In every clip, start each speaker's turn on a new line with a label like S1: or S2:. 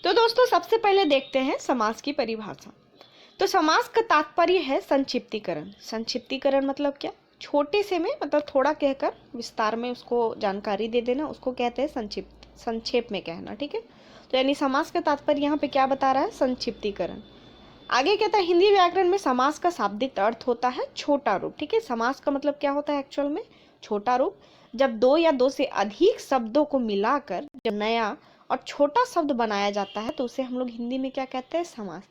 S1: तो दोस्तों सबसे पहले देखते हैं समास की परिभाषा। तो समास का तात्पर्य है संक्षिप्तीकरण। संक्षिप्तीकरण मतलब क्या? छोटे से में मतलब थोड़ा कहकर विस्तार में उसको जानकारी दे देना, उसको कहते हैं संक्षिप्त, संक्षेप में कहना। ठीक है, तो यानी समास का तात्पर्य यहाँ पे क्या बता रहा है? संक्षिप्तीकरण। आगे कहता है हिंदी व्याकरण में समास का शाब्दिक अर्थ होता है छोटा रूप। ठीक है, समास का मतलब क्या होता है एक्चुअल में? छोटा रूप। जब दो या दो से अधिक शब्दों को मिलाकर जब नया और छोटा शब्द बनाया जाता है तो उसे हम लोग हिंदी में क्या कहते हैं? समास।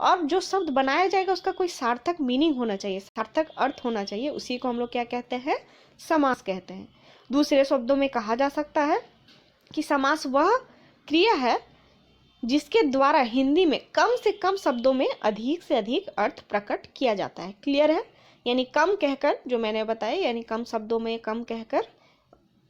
S1: और जो शब्द बनाया जाएगा उसका कोई सार्थक मीनिंग होना चाहिए, सार्थक अर्थ होना चाहिए, उसी को हम लोग क्या कहते हैं? समास कहते हैं। दूसरे शब्दों में कहा जा सकता है कि समास वह क्रिया है जिसके द्वारा हिंदी में कम से कम शब्दों में अधिक से अधिक अर्थ प्रकट किया जाता है। क्लियर है? यानी कम कहकर, जो मैंने बताया, यानी कम शब्दों में कम कहकर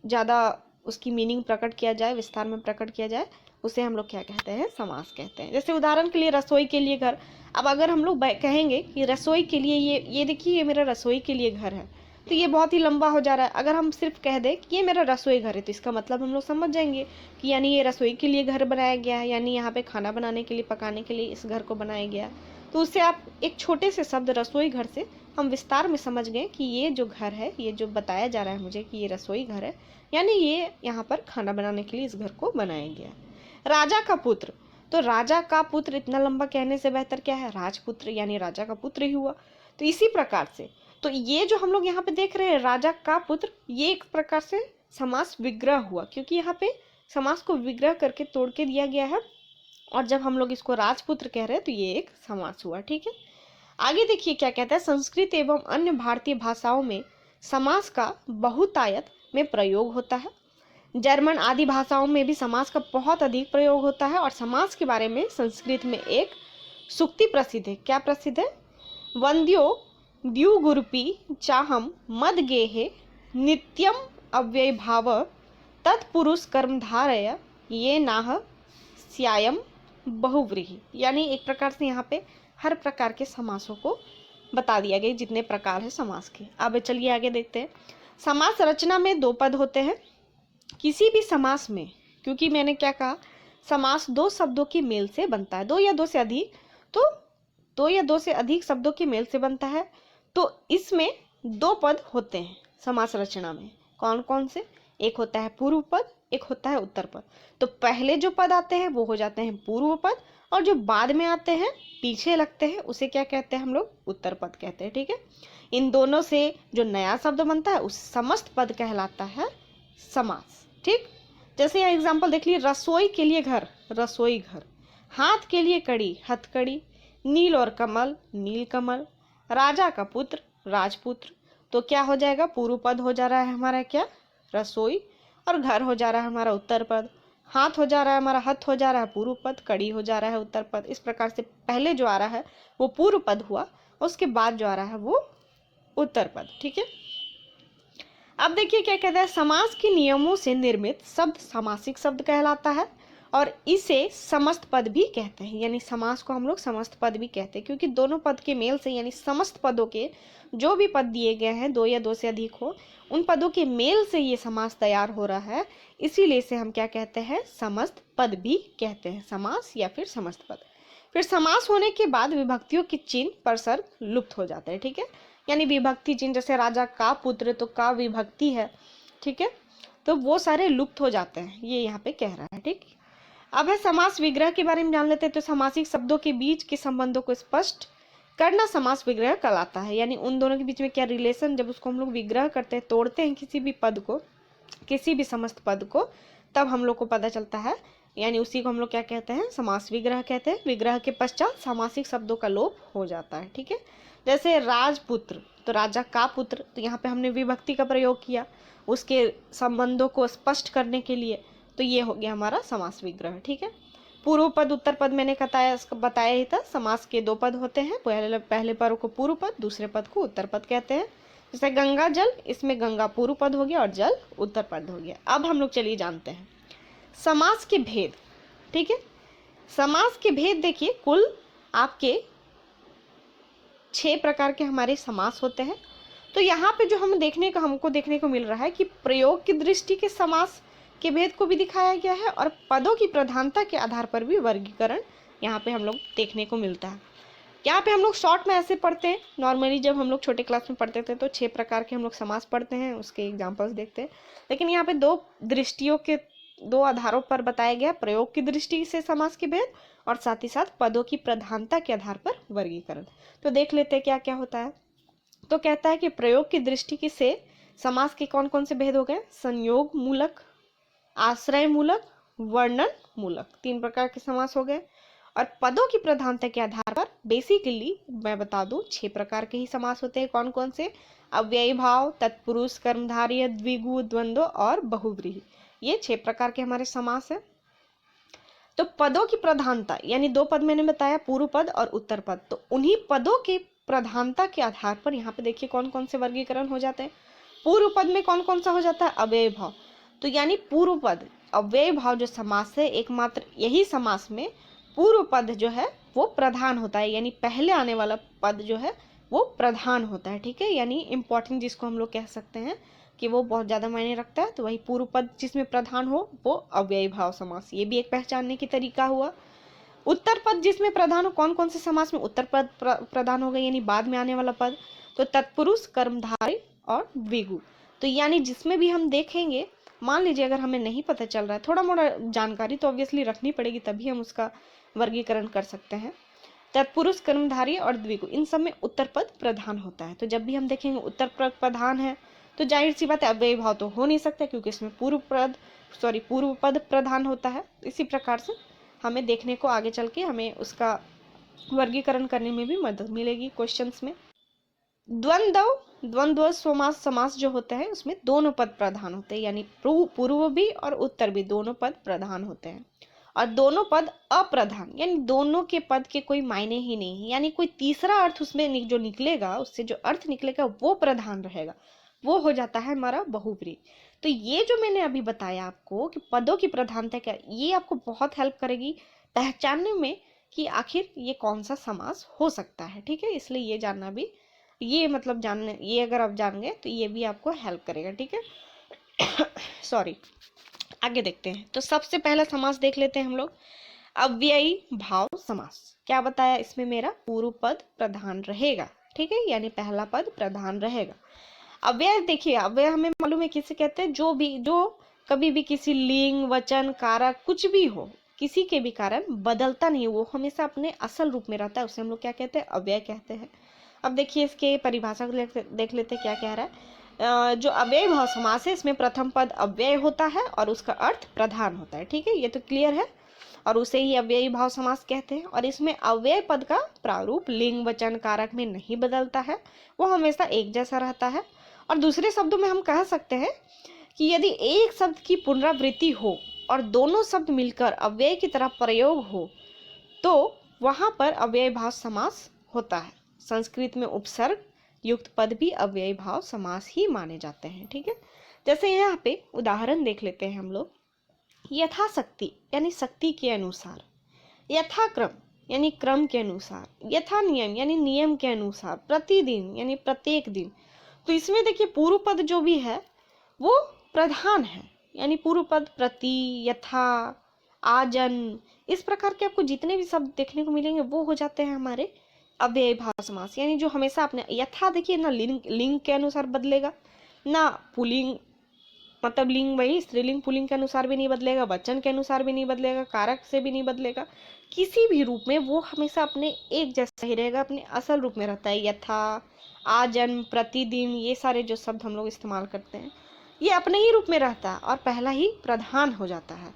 S1: ज़्यादा उसकी मीनिंग प्रकट किया जाए, विस्तार में प्रकट किया जाए, उसे हम लोग क्या कहते हैं? समास कहते हैं। जैसे उदाहरण के लिए रसोई के लिए घर। अब अगर हम लोग कहेंगे कि रसोई के लिए ये देखिए ये मेरा रसोई के लिए घर है, तो ये बहुत ही लंबा हो जा रहा है। अगर हम सिर्फ कह दें कि ये मेरा रसोई घर है तो इसका मतलब हम लोग समझ जाएंगे कि यानी ये रसोई के लिए घर बनाया गया है, यानी यहाँ पे खाना बनाने के लिए, पकाने के लिए इस घर को बनाया गया। तो उससे आप एक छोटे से शब्द रसोई घर से हम विस्तार में समझ गए कि ये जो घर है, ये जो बताया जा रहा है मुझे कि ये रसोई घर है, यानी ये यहाँ पर खाना बनाने के लिए इस घर को बनाया गया। राजा का पुत्र, तो राजा का पुत्र इतना लंबा कहने से बेहतर क्या है? राजपुत्र, यानी राजा का पुत्र ही हुआ। तो इसी प्रकार से तो ये जो हम लोग यहाँ पे देख रहे हैं राजा का पुत्र, ये एक प्रकार से समास विग्रह हुआ, क्योंकि यहाँ पे समास को विग्रह करके तोड़ के दिया गया है। और जब हम लोग इसको राजपुत्र कह रहे हैं तो ये एक समास हुआ। ठीक है, आगे देखिए क्या कहता है। संस्कृत एवं अन्य भारतीय भाषाओं में समास का बहुतायत में प्रयोग होता है। जर्मन आदि भाषाओं में भी समास का बहुत अधिक प्रयोग होता है। और समास के बारे में संस्कृत में एक सूक्ति प्रसिद्ध है। क्या प्रसिद्ध है? वंद्यो द्युगुरुपी चाहम मद गेहे नित्यम अव्ययभाव तत्पुरुष कर्मधारय ये नाह स्यायम बहुव्रीहि। यानी एक प्रकार से यहाँ पे हर प्रकार के समासों को बता दिया गया, जितने प्रकार है समास के। अब चलिए आगे देखते हैं। समास रचना में दो पद होते हैं किसी भी समास में, क्योंकि मैंने क्या कहा, समास दो शब्दों की मेल से बनता है, दो या दो से अधिक, तो दो या दो से अधिक शब्दों की मेल से बनता है। तो इसमें दो पद होते हैं समास रचना में। कौन कौन से? एक होता है पूर्व पद, एक होता है उत्तर पद। तो पहले जो पद आते हैं वो हो जाते हैं पूर्व पद, और जो बाद में आते हैं, पीछे लगते हैं, उसे क्या कहते हैं हम लोग? उत्तर पद कहते हैं। ठीक है, इन दोनों से जो नया शब्द बनता है उस समस्त पद कहलाता है समास। ठीक, जैसे यहाँ एग्जाम्पल देख लीजिए, रसोई के लिए घर, रसोई घर। हाथ के लिए कड़ी, हथकड़ी। नील और कमल, नील कमल। राजा का पुत्र, राजपुत्र। तो क्या हो जाएगा? पूर्व पद हो जा रहा है हमारा क्या? रसोई। और घर हो जा रहा है हमारा उत्तर पद। हाथ हो जा रहा है हमारा, हथ हो जा रहा है पूर्व पद, कड़ी हो जा रहा है उत्तर पद। इस प्रकार से पहले जो आ रहा है वो पूर्व पद हुआ, उसके बाद जो आ रहा है वो उत्तर पद। ठीक है, अब देखिए क्या कहता है। समास के नियमों से निर्मित शब्द सामासिक शब्द कहलाता है, और इसे समस्त पद भी कहते हैं। यानी समास को हम लोग समस्त पद भी कहते हैं, क्योंकि दोनों पद के मेल से, यानी समस्त पदों के जो भी पद दिए गए हैं, दो या दो से अधिक हो, उन पदों के मेल से ये समास तैयार हो रहा है। इसीलिए इसे हम क्या कहते हैं? समस्त पद भी कहते हैं, समास या फिर समस्त पद। फिर समास होने के बाद विभक्तियों के चिन्ह परसर्ग लुप्त हो जाते हैं। ठीक है, यानी विभक्ति चिन्ह, जैसे राजा का पुत्र, तो का विभक्ति है। ठीक है, तो वो सारे लुप्त हो जाते हैं, ये यहाँ पे कह रहा है। ठीक, अब है समास विग्रह के बारे में जान लेते हैं। तो समासिक शब्दों के बीच के संबंधों को स्पष्ट करना समास विग्रह कहलाता है। यानी उन दोनों के बीच में क्या रिलेशन, जब उसको हम लोग विग्रह करते हैं, तोड़ते हैं किसी भी पद को, किसी भी समस्त पद को, तब हम लोग को पता चलता है। यानी उसी को हम लोग क्या कहते हैं? समास विग्रह कहते हैं। विग्रह के पश्चात सामासिक शब्दों का लोप हो जाता है। ठीक है, जैसे राजपुत्र, तो राजा का पुत्र, तो यहाँ पे हमने विभक्ति का प्रयोग किया उसके संबंधों को स्पष्ट करने के लिए, तो ये हो गया हमारा समास विग्रह। ठीक है, पूर्व पद उत्तर पद मैंने बताया ही था। समास के दो पद होते हैं, पहले पद को पूर्व पद, दूसरे पद को उत्तर पद कहते हैं। जैसे गंगा जल, इसमें गंगा पूर्व पद हो गया और जल उत्तर पद हो गया। अब हम लोग चलिए जानते हैं समास के भेद। ठीक है, समास के भेद देखिए, कुल आपके 6 प्रकार के हमारे समास होते हैं। तो यहाँ पे जो हमको देखने को मिल रहा है कि प्रयोग की दृष्टि के समास के भेद को भी दिखाया गया है और पदों की प्रधानता के आधार पर भी वर्गीकरण यहाँ पे हम लोग देखने को मिलता है। यहाँ पे हम लोग शॉर्ट में ऐसे पढ़ते हैं, नॉर्मली जब हम लोग छोटे क्लास में पढ़ते थे तो 6 प्रकार के हम लोग समास पढ़ते हैं, उसके एग्जाम्पल्स देखते हैं। लेकिन यहाँ पे 2 दृष्टियों के 2 आधारों पर बताया गया, प्रयोग की दृष्टि से समास के भेद और साथ ही साथ पदों की प्रधानता के आधार पर वर्गीकरण। तो देख लेते हैं क्या क्या होता है। तो कहता है कि प्रयोग की दृष्टि से समास के कौन कौन से भेद हो गए, संयोग मूलक, आश्रय मूलक, वर्णन मूलक, 3 प्रकार के समास हो गए। और पदों की प्रधानता के आधार पर बेसिकली मैं बता दूं 6 प्रकार के ही समास होते हैं। कौन कौन से, अव्ययी भाव, तत्पुरुष, कर्मधारय, द्विगु, द्वंद्व और बहुव्रीहि, ये 6 प्रकार के हमारे समास है। तो पदों की प्रधानता यानी 2 पद मैंने बताया, पूर्व पद और उत्तर पद, तो उन्हीं पदों की प्रधानता के आधार पर यहाँ पे देखिए कौन कौन से वर्गीकरण हो जाते हैं। पूर्व पद में कौन कौन सा हो जाता है, अव्यय भाव। तो यानी पूर्व पद अव्यय भाव जो समास है, एकमात्र यही समास में पूर्व पद जो है वो प्रधान होता है, यानी पहले आने वाला पद जो है वो प्रधान होता है। ठीक है, यानी इंपॉर्टेंट जिसको हम लोग कह सकते हैं कि वो बहुत ज्यादा मायने रखता है, तो वही पूर्व पद जिसमें प्रधान हो वो अव्ययी भाव समास, ये भी एक पहचानने की तरीका हुआ। उत्तर पद जिसमें प्रधान हो, कौन कौन से समास में उत्तर पद प्रधान हो गए, यानी बाद में आने वाला पद, तो तत्पुरुष, कर्मधारय और द्विगु। तो यानी जिसमें भी हम देखेंगे, मान लीजिए अगर हमें नहीं पता चल रहा है, थोड़ा मोड़ा जानकारी तो ऑब्वियसली रखनी पड़ेगी तभी हम उसका वर्गीकरण कर सकते हैं। तत्पुरुष, कर्मधारय और द्विगु, इन सब में उत्तर पद प्रधान होता है। तो जब भी हम देखेंगे उत्तर पद प्रधान है तो जाहिर सी बात है अव्ययी भाव तो हो नहीं सकता, क्योंकि इसमें पूर्व पद प्रधान होता है। इसी प्रकार से हमें देखने को आगे चल के हमें उसका वर्गीकरण करने में भी मदद मिलेगी क्वेश्चंस में। द्वंद्व समास जो होता है उसमें दोनों पद प्रधान होते हैं, यानी पूर्व भी और उत्तर भी दोनों पद प्रधान होते हैं। और दोनों पद अप्रधान, यानी दोनों के पद के कोई मायने ही नहीं है, यानी कोई तीसरा अर्थ उसमें जो निकलेगा, उससे जो अर्थ निकलेगा वो प्रधान रहेगा, वो हो जाता है हमारा बहुव्रीहि। तो ये जो मैंने अभी बताया आपको कि पदों की प्रधानता क्या, ये आपको बहुत हेल्प करेगी पहचानने में कि आखिर ये कौन सा समास हो सकता है। ठीक है, इसलिए ये जानना भी, ये मतलब जानने, ये अगर आप जान गए तो ये भी आपको हेल्प करेगा। ठीक है सॉरी, आगे देखते हैं। तो सबसे पहला समास देख लेते हैं हम लोग, अव्ययी भाव समास। क्या बताया, इसमें मेरा पूर्व पद प्रधान रहेगा। ठीक है, यानी पहला पद प्रधान रहेगा। अव्यय देखिए, अव्यय हमें मालूम है किसे कहते हैं, जो कभी भी किसी लिंग, वचन, कारक कुछ भी हो, किसी के भी कारण बदलता नहीं, वो हमेशा अपने असल रूप में रहता है, उसे हम लोग क्या कहते हैं, अव्यय कहते हैं। अब देखिए इसके परिभाषा को देख लेते क्या कह रहा है। जो अव्यय भाव समास है इसमें प्रथम पद अव्यय होता है और उसका अर्थ प्रधान होता है। ठीक है, ये तो क्लियर है, और उसे ही अव्ययी भाव समास कहते हैं। और इसमें अव्यय पद का प्रारूप लिंग, वचन, कारक में नहीं बदलता है, वो हमेशा एक जैसा रहता है। और दूसरे शब्दों में हम कह सकते हैं कि यदि एक शब्द की पुनरावृत्ति हो और दोनों शब्द मिलकर अव्यय की तरह प्रयोग हो तो वहां पर अव्यय भाव समास होता है। संस्कृत में उपसर्ग युक्त पद भी अव्ययी भाव समास ही माने जाते हैं। ठीक है, जैसे यहाँ पे उदाहरण देख लेते हैं हम लोग, यथाशक्ति यानी शक्ति के अनुसार, यथाक्रम यानी क्रम के अनुसार, यथा नियम यानी नियम के अनुसार, प्रतिदिन यानी प्रत्येक दिन। तो इसमें देखिए पूर्व पद जो भी है वो प्रधान है, यानी पूर्व पद प्रति, यथा, आजन, इस प्रकार के आपको जितने भी शब्द देखने को मिलेंगे वो हो जाते हैं हमारे अव्ययी भाव समास, यानी जो हमेशा अपने, यथा देखिए ना लिंग के अनुसार बदलेगा, ना पुल्लिंग मतलब लिंग वही स्त्रीलिंग पुल्लिंग के अनुसार भी नहीं बदलेगा, वचन के अनुसार भी नहीं बदलेगा, कारक से भी नहीं बदलेगा, किसी भी रूप में वो हमेशा अपने एक जैसा ही रहेगा, अपने असल रूप में रहता है। यथा, आजन्म, प्रतिदिन, ये सारे जो शब्द हम लोग इस्तेमाल करते हैं ये अपने ही रूप में रहता है और पहला ही प्रधान हो जाता है।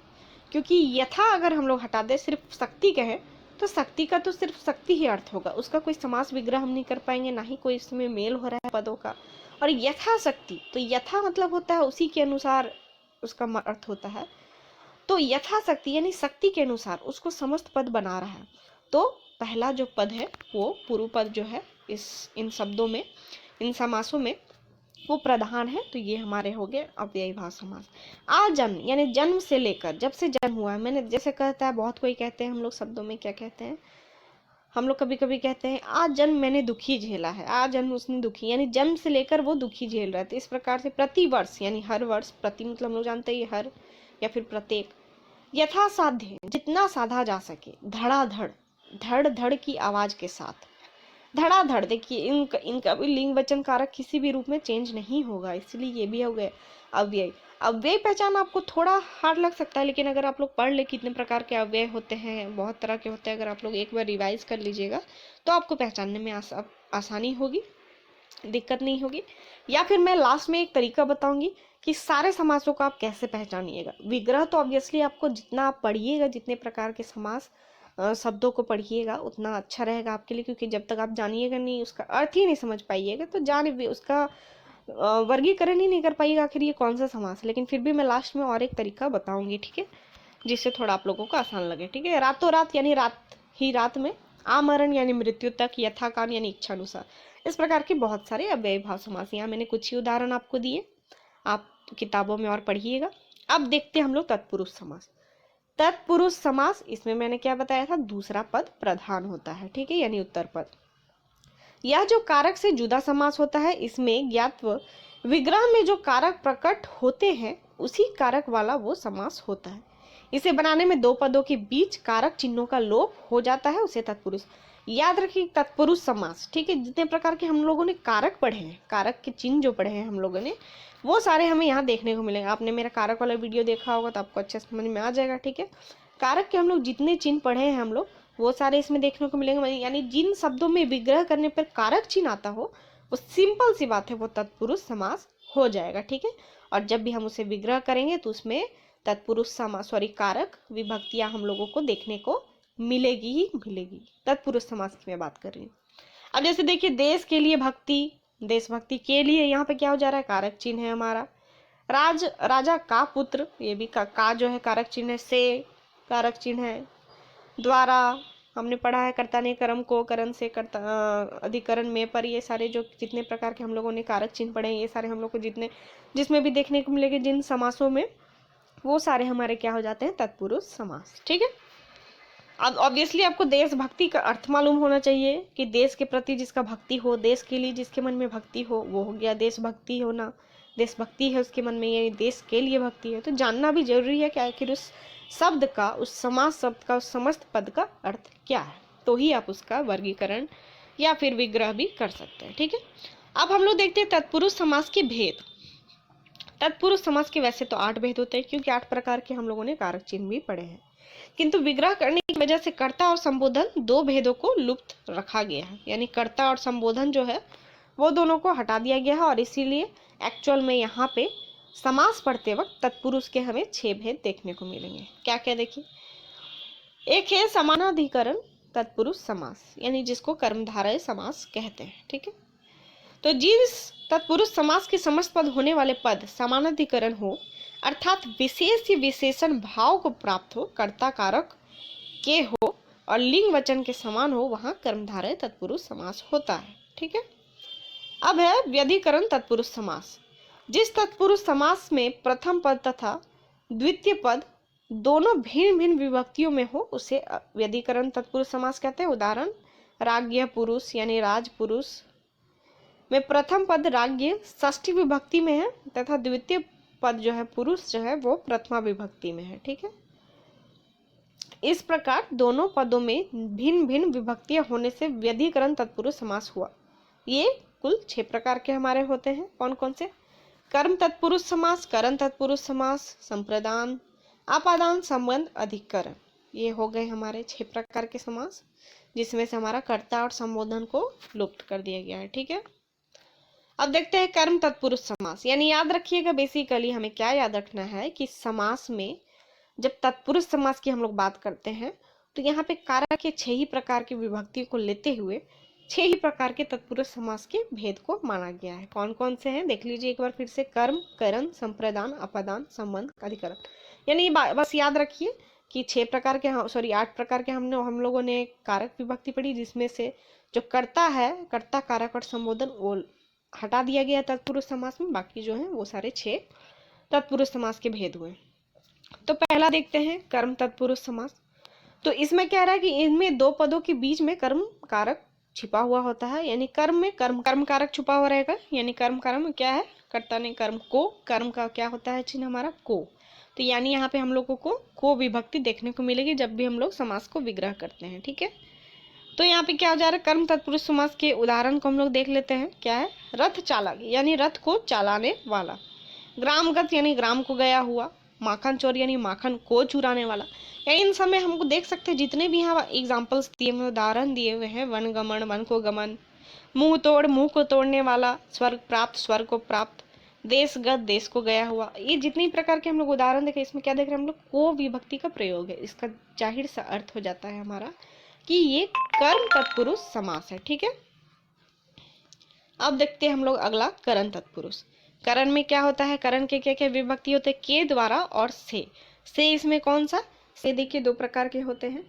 S1: क्योंकि यथा अगर हम लोग हटा दे, सिर्फ शक्ति कहें तो शक्ति का तो सिर्फ शक्ति ही अर्थ होगा, उसका कोई समास विग्रह हम नहीं कर पाएंगे, ना ही कोई इसमें मेल हो रहा है पदों का। और यथाशक्ति, तो यथा मतलब होता है उसी के अनुसार उसका अर्थ होता है, तो यथाशक्ति यानी शक्ति के अनुसार उसको समस्त पद बना रहा है। तो पहला जो पद है वो पूर्व पद जो है इन शब्दों में, इन समासों में वो प्रधान है। तो ये हमारे हो गए अव्ययी भाव समास। आजन्म यानी जन्म से लेकर, जब से जन्म हुआ है, मैंने जैसे कहता है, बहुत कोई कहते हैं हम लोग शब्दों में क्या कहते हैं, हम लोग कभी कभी कहते हैं आज जन्म मैंने दुखी झेला है, आज जन्म उसने दुखी, यानी जन्म से लेकर वो दुखी झेल रहा है। तो इस प्रकार से प्रति वर्ष यानी हर वर्ष, प्रति मतलब हम लोग जानते हैं हर, या फिर प्रत्येक, यथासाध्य जितना साधा जा सके, धड़ाधड़ धड़ धड़ की आवाज के साथ, धड़ाधड़। देखिए इनका भी लिंग वचन कारक किसी भी रूप में चेंज नहीं होगा, इसलिए ये भी हो गए अव्यय। अव्यय पहचान आपको थोड़ा हार्ड लग सकता है, लेकिन अगर आप लोग पढ़ ले कितने प्रकार के अव्यय होते हैं, बहुत तरह के होते हैं, अगर आप लोग एक बार रिवाइज कर लीजिएगा तो आपको पहचानने में आसानी होगी, दिक्कत नहीं होगी। या फिर मैं लास्ट में एक तरीका बताऊंगी कि सारे समासों को आप कैसे पहचानिएगा। विग्रह तो ऑब्वियसली आपको जितना आप पढ़िएगा, जितने प्रकार के समास शब्दों को पढ़िएगा उतना अच्छा रहेगा आपके लिए, क्योंकि जब तक आप जानिएगा नहीं, उसका अर्थ ही नहीं समझ पाइएगा तो उसका वर्गीकरण ही नहीं कर पाइएगा आखिर ये कौन सा समास है। लेकिन फिर भी मैं लास्ट में और एक तरीका बताऊंगी, ठीक है, जिससे थोड़ा आप लोगों को आसान लगे, ठीक है। रातों रात यानी रात ही रात में, आमरण यानी मृत्यु तक, यथाकाल यानी इच्छानुसार, इस प्रकार के बहुत सारे अव्ययी भाव समास। यहाँ मैंने कुछ ही उदाहरण आपको दिए, आप किताबों में और पढ़िएगा। अब देखते हैं हम लोग तत्पुरुष समास। तत्पुरुष समास, इसमें मैंने क्या बताया था, दूसरा पद प्रधान होता है, ठीक है, यानी उत्तर पद। यह जो कारक से जुदा समास होता है, इसमें ज्ञात्व विग्रह में जो कारक प्रकट होते हैं उसी कारक वाला वो समास होता है। इसे बनाने में दो पदों के बीच कारक चिन्हों का लोप हो जाता है, उसे तत्पुरुष। याद रखिए तत्पुरुष समास, ठीक है, जितने प्रकार के हम लोगों ने कारक पढ़े हैं, कारक के चिन्ह जो पढ़े हैं हम लोगों ने, वो सारे हमें यहाँ देखने को मिलेंगे। आपने मेरा कारक वाला वीडियो देखा होगा तो आपको अच्छे समझ में आ जाएगा, ठीक है। कारक के हम लोग जितने चिन्ह पढ़े हैं हम लोग, वो सारे इसमें देखने को मिलेंगे। यानी जिन शब्दों में विग्रह करने पर कारक चिन्ह आता हो, वो सिंपल सी बात है, वो तत्पुरुष समास हो जाएगा, ठीक है। और जब भी हम उसे विग्रह करेंगे तो उसमें तत्पुरुष समास कारक विभक्तियां हम लोगों को देखने को मिलेगी ही मिलेगी। तत्पुरुष समास की मैं बात कर रही हूँ। अब जैसे देखिए, देश के लिए भक्ति, देशभक्ति के लिए, यहाँ पे क्या हो जा रहा है, कारक चिन्ह है हमारा। राजा का पुत्र, ये भी का जो है कारक चिन्ह है। से कारक चिन्ह है। द्वारा, हमने पढ़ा है कर्ता ने कर्म को, करण से कर्ता अधिकरण में पर, ये सारे जो जितने प्रकार के हम लोगों ने कारक चिन्ह पढ़े हैं, ये सारे हम लोग को जितने जिसमें भी देखने को मिलेंगे जिन समासों में, वो सारे हमारे क्या हो जाते हैं, तत्पुरुष समास, ठीक है। अब ऑब्वियसली आपको देशभक्ति का अर्थ मालूम होना चाहिए कि देश के प्रति जिसका भक्ति हो, देश के लिए जिसके मन में भक्ति हो, वो हो गया देशभक्ति होना। देशभक्ति है उसके मन में, यानी देश के लिए भक्ति है। तो जानना भी जरूरी है कि आखिर उस शब्द का, उस समास शब्द का, उस समस्त पद का अर्थ क्या है, तो ही आप उसका वर्गीकरण या फिर विग्रह भी कर सकते हैं, ठीक है। अब हम लोग देखते हैं तत्पुरुष समास के भेद। तत्पुरुष समास के वैसे तो 8 भेद होते हैं, क्योंकि 8 प्रकार के हम लोगों ने कारक चिन्ह भी पढ़े हैं, किंतु विग्रह करने की वजह से कर्ता और संबोधन 2 भेदों को लुप्त रखा गया है। यानी कर्ता और संबोधन जो है वो दोनों को हटा दिया गया है, और इसीलिए एक्चुअल में यहाँ पे समास पढ़ते वक्त तत्पुरुष के हमें 6 भेद देखने को मिलेंगे। क्या क्या देखिए, एक है समानाधिकरण तत्पुरुष समास, यानी जिसको कर्मधारय समास कहते हैं, ठीक है। तो जिस तत्पुरुष समास के समस्त पद होने वाले पद समानाधिकरण हो, अर्थात विशेष विशेषण भाव को प्राप्त हो, कर्ता कारक के हो और लिंग वचन के समान हो, वहां कर्मधारय तत्पुरुष समास होता है, ठीक है। अब है व्यधिकरण तत्पुरुष समास। जिस तत्पुरुष समास में प्रथम पद तथा द्वितीय पद दोनों भिन्न भिन्न विभक्तियों में हो, उसे व्यधिकरण तत्पुरुष समास कहते हैं। उदाहरण, राज्ञ पुरुष यानी राज पुरुष में प्रथम पद राज्ञ षष्ठी विभक्ति में है तथा द्वितीय पद जो है पुरुष जो है वो प्रथमा विभक्ति में है, ठीक है। इस प्रकार दोनों पदों में भिन्न भिन्न विभक्तियां होने से व्यधिकरण तत्पुरुष समास हुआ। ये कुल 6 प्रकार के हमारे होते हैं। कौन कौन से? कर्म तत्पुरुष समास, करण तत्पुरुष समास, संप्रदान, आपादान, संबंध, अधिकरण। ये हो गए हमारे 6 प्रकार के समास, जिसमें से हमारा कर्ता और संबोधन को लुप्त कर दिया गया है, ठीक है। अब देखते हैं कर्म तत्पुरुष समास। यानी याद रखिएगा, बेसिकली हमें क्या याद रखना है कि समास में जब तत्पुरुष समास की हम लोग बात करते हैं तो यहाँ पे कारक के 6 ही प्रकार की विभक्ति को लेते हुए 6 ही प्रकार के तत्पुरुष समास के भेद को माना गया है। कौन कौन से हैं देख लीजिए एक बार फिर से। कर्म, करण, संप्रदान, अपादान, संबंध, अधिकरण। यानी बस याद रखिए कि 8 प्रकार के हम लोगों ने कारक विभक्ति पढ़ी, जिसमें से जो कर्ता है, कर्ता, कारक और संबोधन वो हटा दिया गया तत्पुरुष समास में। बाकी जो है वो सारे 6 तत्पुरुष समास के भेद हुए। तो पहला देखते हैं कर्म तत्पुरुष समास। तो इसमें क्या रहा है कि इनमें 2 पदों के बीच में कर्म कारक छिपा हुआ होता है। यानी कर्म में कर्म कारक छुपा हुआ रहेगा। यानी कर्म क्या है, कर्ता ने कर्म को, कर्म का क्या होता है चिन्ह हमारा को, तो यानी यहाँ पे हम लोगों को विभक्ति देखने को मिलेगी जब भी हम लोग समास को विग्रह करते हैं। ठीक है, तो यहाँ पे क्या हो जा रहा है, कर्म तत्पुरुष समास के उदाहरण को हम लोग देख लेते हैं। क्या है, रथ चालक यानी रथ को चलाने वाला, ग्रामगत यानी ग्राम को गया हुआ, माखन चोर यानी माखन को चुराने वाला। या इन समय हमको देख सकते हैं जितने भी यहाँ एग्जाम्पल्स दिए हुए, उदाहरण दिए हुए हैं, वन गमन वन को गमन, मुंह तोड़ मुंह को तोड़ने वाला, स्वर्ग प्राप्त स्वर्ग को प्राप्त, देशगत देश को गया हुआ, ये जितनी प्रकार के हम लोग उदाहरण देखे, इसमें क्या देख रहे हैं हम लोग, को विभक्ति का प्रयोग है। इसका जाहिर सा अर्थ हो जाता है हमारा कि ये कर्म तत्पुरुष समास है। ठीक है, अब देखते हैं हम लोग अगला करण तत्पुरुष। करण में क्या होता है, करण के क्या क्या विभक्ति होते हैं, के द्वारा और से इसमें कौन सा, से देखिए दो प्रकार के होते हैं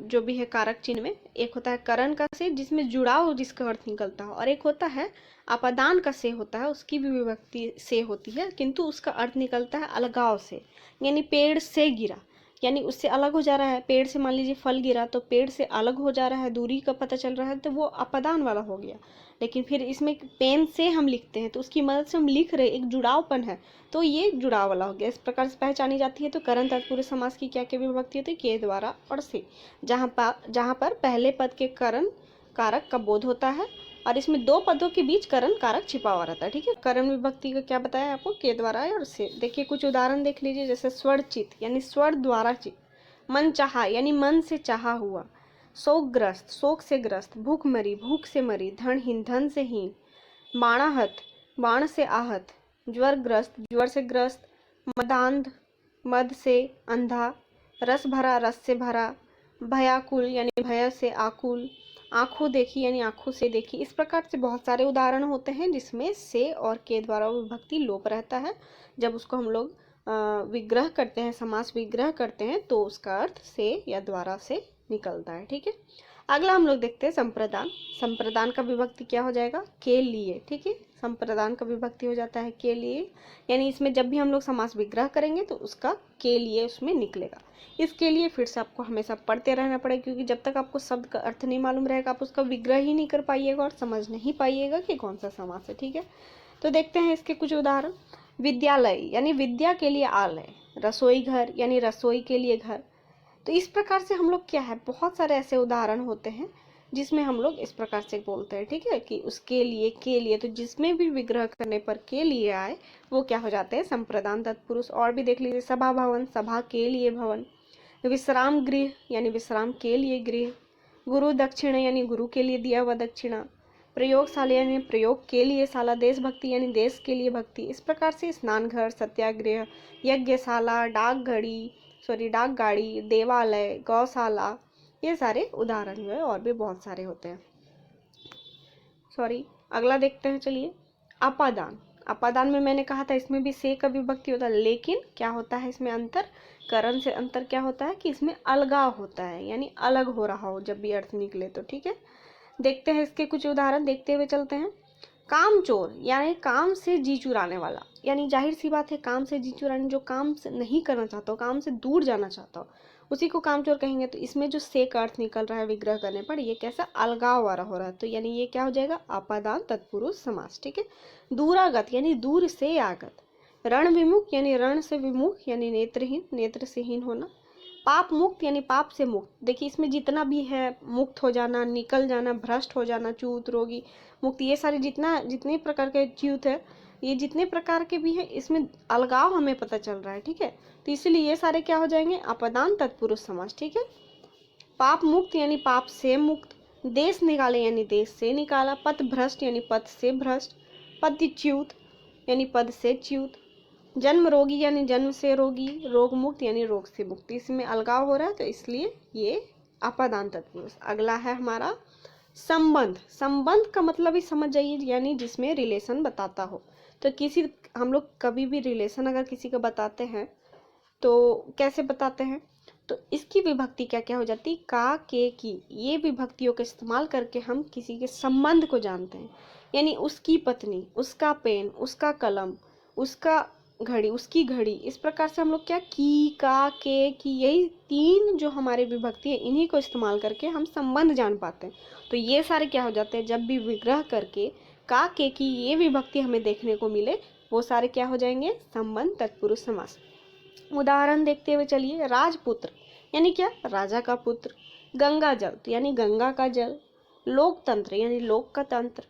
S1: जो भी है कारक चिन्ह में। एक होता है करण का से जिसमें जुड़ाव जिसका अर्थ निकलता हो, और एक होता है अपादान का से होता है, उसकी भी विभक्ति से होती है किंतु उसका अर्थ निकलता है अलगाव से, यानी पेड़ से गिरा यानी उससे अलग हो जा रहा है। पेड़ से मान लीजिए फल गिरा तो पेड़ से अलग हो जा रहा है, दूरी का पता चल रहा है, तो वो अपादान वाला हो गया। लेकिन फिर इसमें पेन से हम लिखते हैं तो उसकी मदद से हम लिख रहे, एक जुड़ावपन है, तो ये जुड़ाव वाला हो गया। इस प्रकार से पहचानी जाती है। तो करण तत्पुरुष समास की क्या क्या विभक्ति होती है, के द्वारा और से, जहाँ पर पहले पद के करण कारक का बोध होता है और इसमें दो पदों के बीच करण कारक छिपा हुआ रहता है। ठीक है, करण विभक्ति का क्या बताया आपको, के द्वारा और से। देखिए कुछ उदाहरण देख लीजिए, जैसे स्वर चित यानी स्वर द्वारा चित, मन चाहा यानी मन से चाहा हुआ, शोकग्रस्त शोक से ग्रस्त, भूख मरी भूख से मरी, धनहीन धन से हीन, बाणाहत बाण से आहत, ज्वरग्रस्त ज्वर से ग्रस्त, मदांध मद से अंधा, रस भरा रस से भरा, भयाकुल यानी भय से आकुल, आंखों देखी यानी आंखों से देखी। इस प्रकार से बहुत सारे उदाहरण होते हैं जिसमें से और के द्वारा विभक्ति लोप रहता है। जब उसको हम लोग विग्रह करते हैं, समास विग्रह करते हैं, तो उसका अर्थ से या द्वारा से निकलता है। ठीक है, अगला हम लोग देखते हैं संप्रदान। संप्रदान का विभक्ति क्या हो जाएगा, के लिए। ठीक है, संप्रदान का विभक्ति हो जाता है के लिए, यानी इसमें जब भी हम लोग समास विग्रह करेंगे तो उसका के लिए उसमें निकलेगा। इसके लिए फिर से आपको हमेशा पढ़ते रहना पड़ेगा, क्योंकि जब तक आपको शब्द का अर्थ नहीं मालूम रहेगा आप उसका विग्रह ही नहीं कर पाइएगा और समझ नहीं पाइएगा कि कौन सा समास है। ठीक है, तो देखते हैं इसके कुछ उदाहरण। विद्यालय यानी विद्या के लिए आलय, रसोई घर यानी रसोई के लिए घर। तो इस प्रकार से हम लोग क्या है, बहुत सारे ऐसे उदाहरण होते हैं जिसमें हम लोग इस प्रकार से बोलते हैं। ठीक है, कि उसके लिए के लिए, तो जिसमें भी विग्रह करने पर के लिए आए वो क्या हो जाते हैं, संप्रदान तत्पुरुष। और भी देख लीजिए, सभा भवन सभा के लिए भवन, विश्राम गृह यानी विश्राम के लिए गृह, गुरु दक्षिणा यानी गुरु के लिए दिया हुआ दक्षिणा, प्रयोगशाला यानी प्रयोग के लिए शाला, देशभक्ति यानी देश के लिए भक्ति। इस प्रकार से स्नान घर, सत्याग्रह, यज्ञशाला, डाक गाड़ी, देवालय, गौशाला, ये सारे उदाहरण जो है और भी बहुत सारे होते हैं। अगला देखते हैं, चलिए अपादान। अपादान में मैंने कहा था इसमें भी से का विभक्ति होता है, लेकिन क्या होता है इसमें अंतर, करण से अंतर क्या होता है कि इसमें अलगाव होता है, यानी अलग हो रहा हो जब भी अर्थ निकले तो। ठीक है, देखते हैं इसके कुछ उदाहरण, देखते हुए चलते हैं। काम चोर यानी काम से जी चुराने वाला, यानी जाहिर सी बात है काम से जी चुराने, जो काम से नहीं करना चाहता हो, काम से दूर जाना चाहता हो, उसी को कामचोर कहेंगे। तो इसमें जो से का अर्थ निकल रहा है विग्रह करने पर, ये कैसा अलगाव वाला हो रहा है, तो यानी ये क्या हो जाएगा, अपादान तत्पुरुष समास। ठीक है, दूरागत यानी दूर से आगत, रण विमुख यानी रण से विमुख यानी नेत्रहीन नेत्र से हीन होना, पाप मुक्त यानी पाप से मुक्त। देखिए इसमें जितना भी है, मुक्त हो जाना, निकल जाना, भ्रष्ट हो जाना, चूत रोगी मुक्त, ये सारे जितने प्रकार के च्यूत है, ये जितने प्रकार के भी है, इसमें अलगाव हमें पता चल रहा है। ठीक है, तो इसलिए ये सारे क्या हो जाएंगे, अपदान तत्पुरुष समास। ठीक है, पाप मुक्त यानी पाप से मुक्त, देश निकाले यानी देश से निकाला, पथ भ्रष्ट यानी पथ से भ्रष्ट, पदच्युत यानी पद से च्युत, जन्म रोगी यानी जन्म से रोगी, रोग मुक्त यानी रोग से मुक्त। इसमें अलगाव हो रहा है तो इसलिए ये अपदान तत्पुरुष। अगला है हमारा संबंध। संबंध का मतलब ही समझ जाइए, यानी जिसमें रिलेशन बताता हो। तो किसी हम लोग कभी भी रिलेशन अगर किसी का बताते हैं तो कैसे बताते हैं, तो इसकी विभक्ति क्या क्या हो जाती है, का के की, ये विभक्तियों का इस्तेमाल करके हम किसी के संबंध को जानते हैं। यानी उसकी पत्नी, उसका पेन, उसका कलम, उसका घड़ी, उसकी घड़ी। इस प्रकार से हम लोग क्या, की, का, के, की, यही तीन जो हमारे विभक्ति है, इन्हीं को इस्तेमाल करके हम संबंध जान पाते हैं। तो ये सारे क्या हो जाते हैं, जब भी विग्रह करके का, के, की ये विभक्ति हमें देखने को मिले, वो सारे क्या हो जाएंगे, संबंध तत्पुरुष समास। उदाहरण देखते हुए चलिए। राजपुत्र यानी क्या, राजा का पुत्र। गंगा जल यानी गंगा का जल। लोकतंत्र यानी लोक का तंत्र।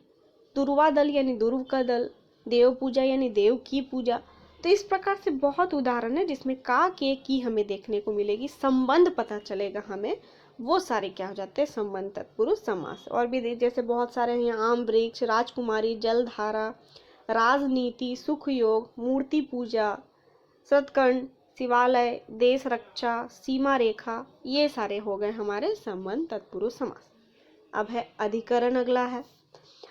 S1: दुर्वा दल यानी ध्रुव का दल। देव पूजा यानी देव की पूजा। तो इस प्रकार से बहुत उदाहरण है जिसमें का के की हमें देखने को मिलेगी, संबंध पता चलेगा हमें, वो सारे क्या हो जाते हैं, संबंध तत्पुरुष समास। और भी जैसे बहुत सारे हैं, आम वृक्ष, राजकुमारी, जलधारा, राजनीति, सुख योग, मूर्ति पूजा, सतकर्ण, शिवालय, देश रक्षा, सीमा रेखा, ये सारे हो गए हमारे संबंध तत्पुरुष समास। अब है अधिकरण, अगला है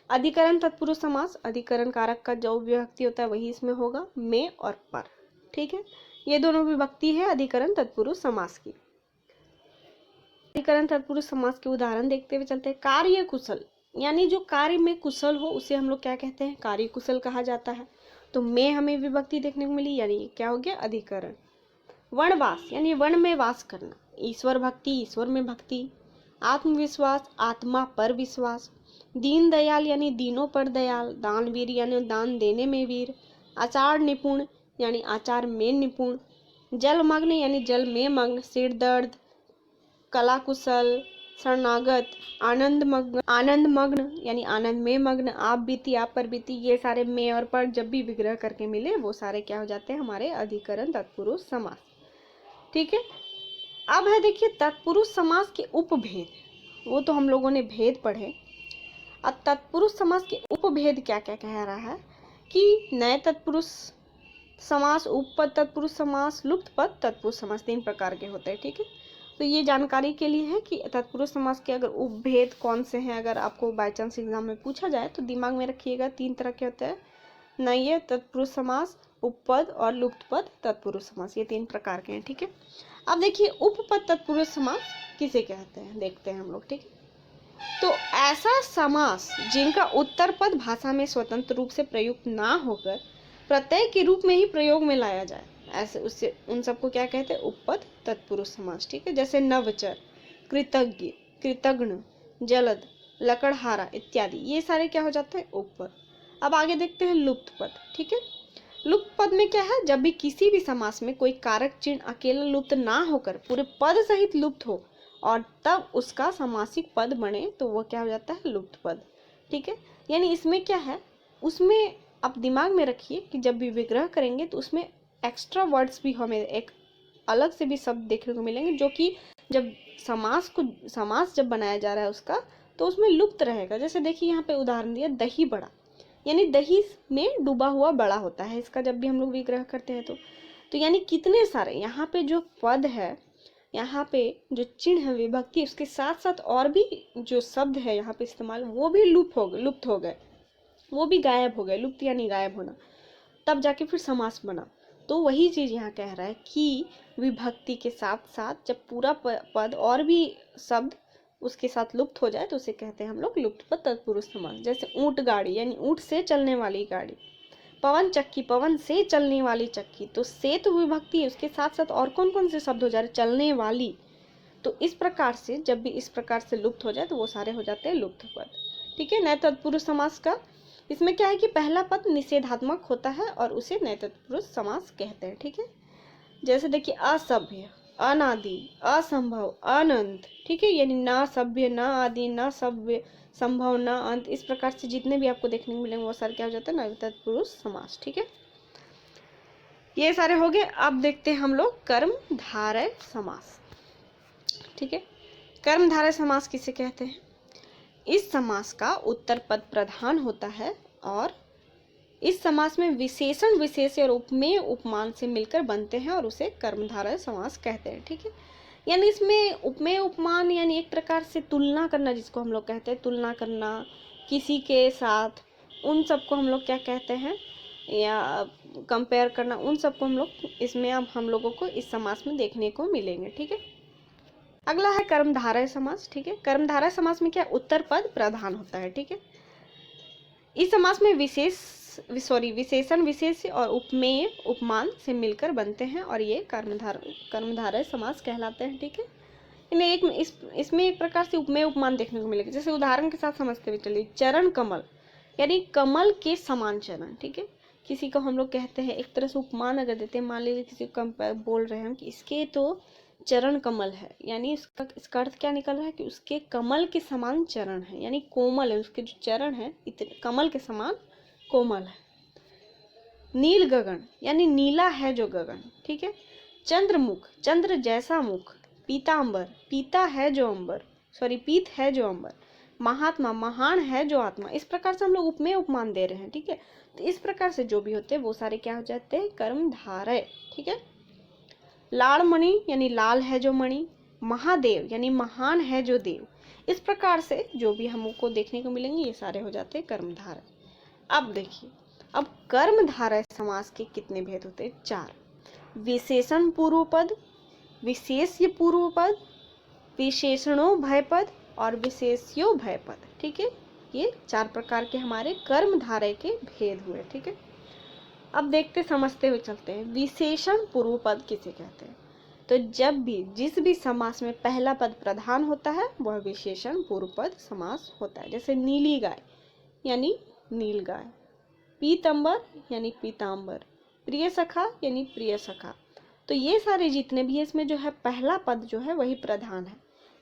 S1: अधिकरण तत्पुरुष समास। अधिकरण कारक का जो विभक्ति होता है वही इसमें होगा, में और पर। ठीक है, ये दोनों विभक्ति है अधिकरण तत्पुरुष समास की। अधिकरण तत्पुरुष समास के उदाहरण देखते हुए चलते हैं। कार्य कुशल यानी जो कार्य में कुशल हो उसे हम लोग क्या कहते हैं, कार्य कुशल कहा जाता है। तो में हमें विभक्ति देखने को मिली, यानी क्या हो गया, अधिकरण। वनवास यानी वन में वास करना। ईश्वर भक्ति, ईश्वर में भक्ति। आत्मविश्वास, आत्मा पर विश्वास। दीन दयाल यानी दीनों पर दयाल। दानवीर यानी दान देने में वीर। आचार निपुण यानी आचार में निपुण। जलमग्न यानी जल में मग्न। सिर दर्द, कला कुशल। शरणागत, आनंद मग्न यानी आनंद में मग्न। आप बीती, आप पर बीती, ये सारे में और पर जब भी विग्रह करके मिले वो सारे क्या हो जाते हैं, हमारे अधिकरण तत्पुरुष समास। ठीक है, अब है देखिए तत्पुरुष समास के उपभेद, वो तो हम लोगों ने भेद पढ़े। अब तत्पुरुष समास के उपभेद क्या क्या कह रहा है कि नए तत्पुरुष समास, उपपद तत्पुरुष समास, लुप्त पद तत्पुरुष समास, 3 प्रकार के होते हैं। ठीक है, तो ये जानकारी के लिए है कि तत्पुरुष समास के अगर उपभेद कौन से हैं, अगर आपको बाय चांस एग्जाम में पूछा जाए तो दिमाग में रखिएगा, 3 तरह के होते हैं, नए तत्पुरुष समास, उपपद और लुप्त पद तत्पुरुष समास, ये 3 प्रकार के हैं। ठीक है, अब देखिए उपपद तत्पुरुष समास किसे कहते हैं, देखते हैं हम लोग। ठीक है, तो ऐसा समास जिनका उत्तर पद भाषा में स्वतंत्र रूप से प्रयुक्त ना होकर प्रत्यय के रूप में ही प्रयोग में लाया जाए, ऐसे उससे उन सबको क्या कहते हैं, उपपद तत्पुरुष समास। ठीक है, जैसे नवचर, कृतज्ञ, कृतघ्न, जलद, लकड़हारा इत्यादि, ये सारे क्या हो जाते हैं, उपपद। अब आगे देखते हैं लुप्त पद। ठीक है, लुप्त पद में क्या है, जब भी किसी भी समास में कोई कारक चिन्ह अकेला लुप्त ना होकर पूरे पद सहित लुप्त हो और तब उसका समासिक पद बने तो वो क्या हो जाता है, लुप्त पद। ठीक है, यानी इसमें क्या है, उसमें आप दिमाग में रखिए कि जब भी विग्रह करेंगे तो उसमें एक्स्ट्रा वर्ड्स भी हमें एक अलग से भी शब्द देखने को मिलेंगे, जो कि जब समास जब बनाया जा रहा है उसका, तो उसमें लुप्त रहेगा। जैसे देखिए यहाँ पे उदाहरण दिया, दही बड़ा, यानी दही में डूबा हुआ बड़ा होता है इसका जब भी हम लोग विग्रह करते हैं तो यानी कितने सारे यहाँ पे जो पद है, यहाँ पे जो चिन्ह है विभक्ति, उसके साथ साथ और भी जो शब्द है यहाँ पे इस्तेमाल, वो भी लुप्त हो गए, वो भी गायब हो गए। लुप्त यानी गायब होना, तब जाके फिर समास बना। तो वही चीज यहाँ कह रहा है कि विभक्ति के साथ साथ जब पूरा पद और भी शब्द उसके साथ लुप्त हो जाए तो उसे कहते हैं हम लोग लुप्त पद तत्पुरुष समास। जैसे ऊंट गाड़ी यानी ऊंट से चलने वाली गाड़ी। पवन चक्की, पवन से चलने वाली चक्की, तो से तो विभक्ति है, उसके साथ साथ और कौन कौन से शब्द हो जा रहे, चलने वाली। तो इस प्रकार से जब भी इस प्रकार से लुप्त हो जाए तो वो सारे हो जाते हैं लुप्त पद। ठीक है, नए तत्पुरुष समास का इसमें क्या है कि पहला पद निषेधात्मक होता है और उसे नए तत्पुरुष समास कहते हैं। ठीक है, जैसे देखिए असभ्य, अनादि, असंभव, अनंत। ठीक है, यानी ना सभ्य, ना आदि, ना सभ्य, संभव, ना अंत, इस प्रकार से जितने भी आपको देखने को मिलेंगे वो सारे क्या हो जाते हैं, नए तत्पुरुष समास। ठीक है, ये सारे हो गए। अब देखते हैं हम लोग कर्मधारय समास। ठीक है, कर्मधारय समास किसे कहते हैं, इस समास का उत्तर पद प्रधान होता है और इस समास में विशेषण विशेष्य और उपमेय उपमान से मिलकर बनते हैं और उसे कर्मधारय समास कहते हैं। ठीक है, यानी इसमें उपमेय उपमान यानी एक प्रकार से तुलना करना, जिसको हम लोग कहते हैं तुलना करना किसी के साथ, उन सबको हम लोग क्या कहते हैं, या कंपेयर करना, उन सबको हम लोग इसमें अब हम लोगों को इस समास में देखने को मिलेंगे। ठीक है, अगला है कर्मधारय समास। ठीक है, कर्मधारय समास में क्या, उत्तर पद प्रधान होता है। ठीक है, इस समास में विशेषण विशेष्य और उपमेय उपमान से मिलकर बनते हैं और ये कर्मधारय समास कहलाते हैं। ठीक है, इन्हें इसमें एक प्रकार से उपमेय उपमान देखने को मिलेगा। जैसे उदाहरण के साथ समझते हुए चलिए, चरण कमल यानी कमल के समान चरण। ठीक है, किसी को हम लोग कहते हैं, एक तरह से उपमान अगर देते हैं, मान लीजिए किसी को बोल रहे हैं हम कि इसके तो चरण कमल है, यानी इसका अर्थ क्या निकल रहा है कि उसके कमल के समान चरण है, यानी कोमल है, उसके जो चरण है इतने कमल के समान कोमल है। नील गगन यानी नीला है जो गगन, ठीक है। चंद्रमुख, चंद्र जैसा मुख। पीतांबर, पीता है जो अंबर, सॉरी पीत है जो अंबर। महात्मा, महान है जो आत्मा। इस प्रकार से हम लोग उपमेय उपमान दे रहे हैं, ठीक है। तो इस प्रकार से जो भी होते हैं वो सारे क्या हो जाते हैं, कर्मधारय, ठीक है। लाड़मणि यानी लाल है जो मणि। महादेव यानी महान है जो देव। इस प्रकार से जो भी हमको देखने को मिलेंगे ये सारे हो जाते हैं कर्मधारय। अब देखिए, अब कर्मधारय समास के कितने भेद होते हैं, 4। विशेषण पूर्व पद, विशेष्य पूर्व पद, विशेषणोभय पद और विशेष्योभय पद, ठीक है। ये 4 प्रकार के हमारे कर्मधारय के भेद हुए, ठीक है। अब देखते समझते हुए चलते हैं, विशेषण पूर्व पद किसे कहते हैं। तो जब भी जिस भी समास में पहला पद प्रधान होता है वह विशेषण पूर्व पद समास होता है। जैसे नीली गाय यानी नील गाय, पीतंबर यानी पीतांबर, प्रिय सखा यानी प्रिय सखा। तो ये सारे जितने भी है इसमें जो है पहला पद जो है वही प्रधान है।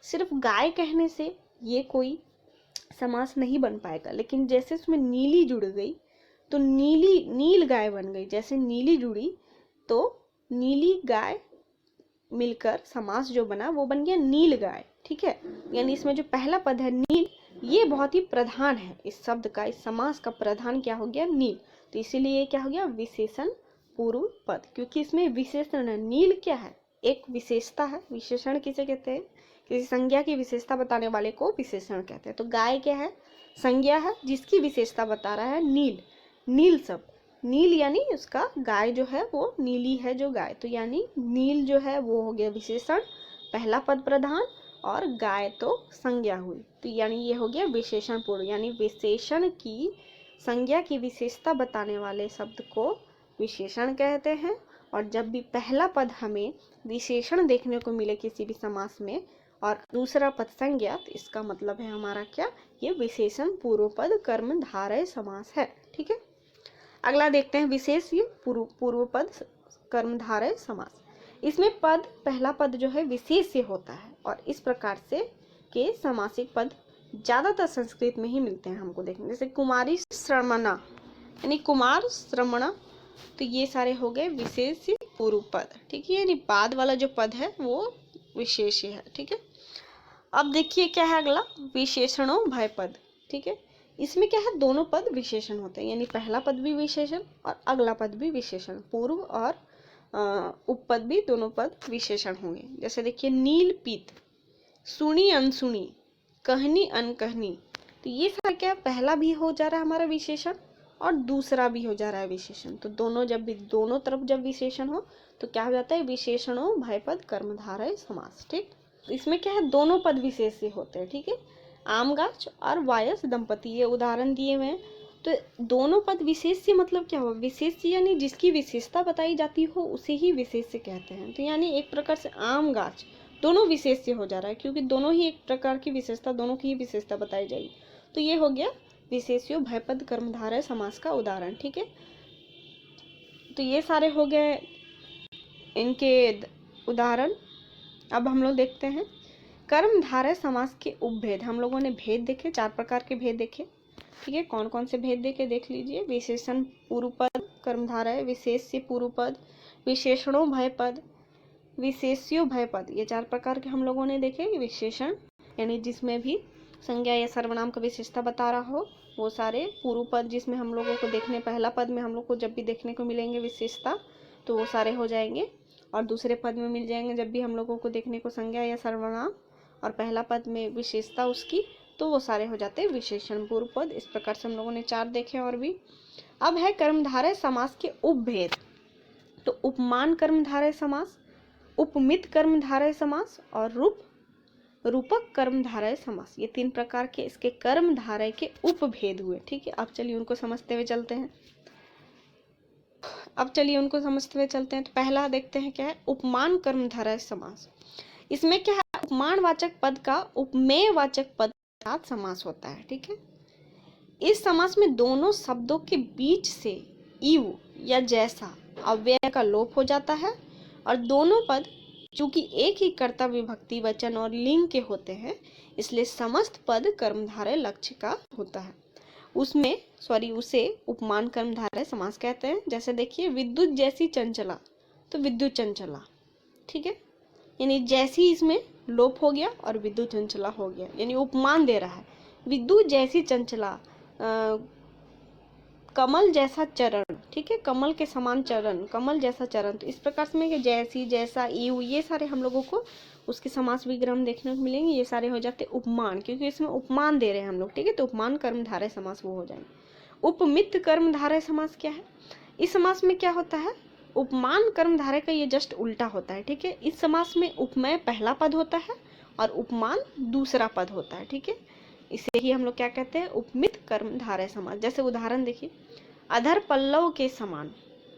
S1: सिर्फ गाय कहने से ये कोई समास नहीं बन पाएगा, लेकिन जैसे उसमें नीली जुड़ गई तो नीली नील गाय बन गई। जैसे नीली जुड़ी तो नीली गाय मिलकर समास जो बना वो बन गया नील गाय, ठीक है। यानी इसमें जो पहला पद है नील, ये बहुत ही प्रधान है। इस शब्द का, इस समास का प्रधान क्या हो गया, नील। तो इसीलिए ये क्या हो गया, विशेषण पूर्व पद, क्योंकि इसमें विशेषण है। नील क्या है, एक विशेषता है। विशेषण किसे कहते हैं, किसी संज्ञा की विशेषता बताने वाले को विशेषण कहते हैं। तो गाय क्या है, संज्ञा है जिसकी विशेषता बता रहा है नील। नील शब्द, नील यानी उसका गाय जो है वो नीली है जो गाय, तो यानी नील जो है वो हो गया विशेषण, पहला पद प्रधान, और गाय तो संज्ञा हुई। तो यानी ये हो गया विशेषण पूर्व, यानी विशेषण की संज्ञा की विशेषता बताने वाले शब्द को विशेषण कहते हैं। और जब भी पहला पद हमें विशेषण देखने को मिले किसी भी समास में और दूसरा पद संज्ञा, तो इसका मतलब है हमारा क्या, ये विशेषण पूर्व पद कर्मधारय समास है, ठीक है। अगला देखते हैं विशेष्य पूर्व पद कर्मधारय समास। इसमें पद, पहला पद जो है विशेष्य होता है, और इस प्रकार से के समासिक पद ज्यादातर संस्कृत में ही मिलते हैं हमको देखने। जैसे कुमारी श्रमणा यानी कुमार श्रमणा, तो ये सारे हो गए विशेष्य पूर्व पद, ठीक है। यानी बाद वाला जो पद है वो विशेष्य है, ठीक है। अब देखिए क्या है अगला, विशेषणोभय पद, ठीक है। इसमें क्या है, दोनों पद विशेषण होते हैं, यानी पहला पद भी विशेषण और अगला पद भी विशेषण, पूर्व और उपपद भी दोनों पद विशेषण होंगे। जैसे देखिए नील पीत, सुनी अनसुनी, कहनी अनकहनी, तो ये सारा क्या, पहला भी हो जा रहा है हमारा विशेषण और दूसरा भी हो जा रहा है विशेषण। तो दोनों जब भी दोनों तरफ जब विशेषण हो तो क्या हो जाता है, विशेषणोभय पद कर्मधारय समास, ठीक। इसमें क्या है, दोनों पद विशेष्य होते हैं, ठीक है। आम गाछ और वायस दंपति, ये उदाहरण दिए हुए हैं। तो दोनों पद विशेष्य मतलब क्या हुआ, विशेष्य यानी जिसकी विशेषता बताई जाती हो उसे ही विशेष्य कहते हैं। तो यानी एक प्रकार से आम गाछ दोनों विशेष्य हो जा रहा है, क्योंकि दोनों ही एक प्रकार की विशेषता, दोनों की ही विशेषता बताई जाएगी। तो ये हो गया विशेष्यो भयपद कर्मधारय समास का उदाहरण, ठीक है। तो ये सारे हो गए इनके उदाहरण। अब हम लोग देखते हैं कर्मधारय समास के उपभेद। हम लोगों ने भेद देखे, 4 प्रकार के भेद देखे, ठीक है। कौन कौन से भेद देखे देख लीजिए, विशेषण पूर्व पद कर्मधारय, विशेष्य पूर्व पद, विशेषणोभय पद, विशेष्योभय पद, ये 4 प्रकार के हम लोगों ने देखे। विशेषण यानी जिसमें भी संज्ञा या सर्वनाम का विशेषता बता रहा हो वो सारे, पूर्व पद जिसमें हम लोगों को देखने, पहला पद में हम लोग को जब भी देखने को मिलेंगे विशेषता तो वो सारे हो जाएंगे, और दूसरे पद में मिल जाएंगे जब भी हम लोगों को देखने को संज्ञा या सर्वनाम और पहला पद में विशेषता उसकी, तो वो सारे हो जाते हैं विशेषण पूर्व पद। इस प्रकार से हम लोगों ने 4 देखे। और भी अब है कर्मधारय समास के उपभेद। तो उपमान कर्मधारय समास, उपमित कर्मधारय समास और रूपक कर्मधारय समास, ये 3 प्रकार के इसके कर्मधारय के उपभेद हुए, ठीक है। अब चलिए उनको समझते हुए चलते हैं। तो पहला देखते हैं क्या है, उपमान कर्मधारय समास। इसमें क्या है, उपमान वाचक पद का उपमेय वाचक पद के साथ समास होता है, ठीक है। इस समास में दोनों शब्दों के बीच से इव या जैसा अव्यय का लोप हो जाता है और दोनों पद चूंकि एक ही कर्ता विभक्ति वचन और लिंग के होते हैं इसलिए समस्त पद कर्मधारय लक्ष्य का होता है। उसे उपमान कर्मधारय समास कहते हैं। जैसे देखिए विद्युत जैसी चंचला, तो विद्युत चंचला, ठीक है, यानी जैसी इसमें लोप हो गया और विद्युत चंचला हो गया, यानी उपमान दे रहा है। विद्युत जैसी चंचला, कमल जैसा चरण, ठीक है, कमल के समान चरण, कमल जैसा चरण। तो इस प्रकार से में जैसी, जैसा, इव, ये सारे हम लोगों को उसके समास विग्रह देखने को मिलेंगे। ये सारे हो जाते उपमान, क्योंकि इसमें उपमान दे रहे हैं हम लोग, ठीक है। तो उपमान कर्मधारय समास वो हो जाएंगे। उपमित कर्मधारय समास क्या है? इस समास में क्या होता है? उपमान कर्मधारय का ये जस्ट उल्टा होता है, ठीक है। इस समास में उपमेय पहला पद होता है और उपमान दूसरा पद होता है, ठीक है। इसे ही हम लोग क्या कहते हैं? उपमित कर्मधारय समास। जैसे उदाहरण देखिए, अधर पल्लव के समान,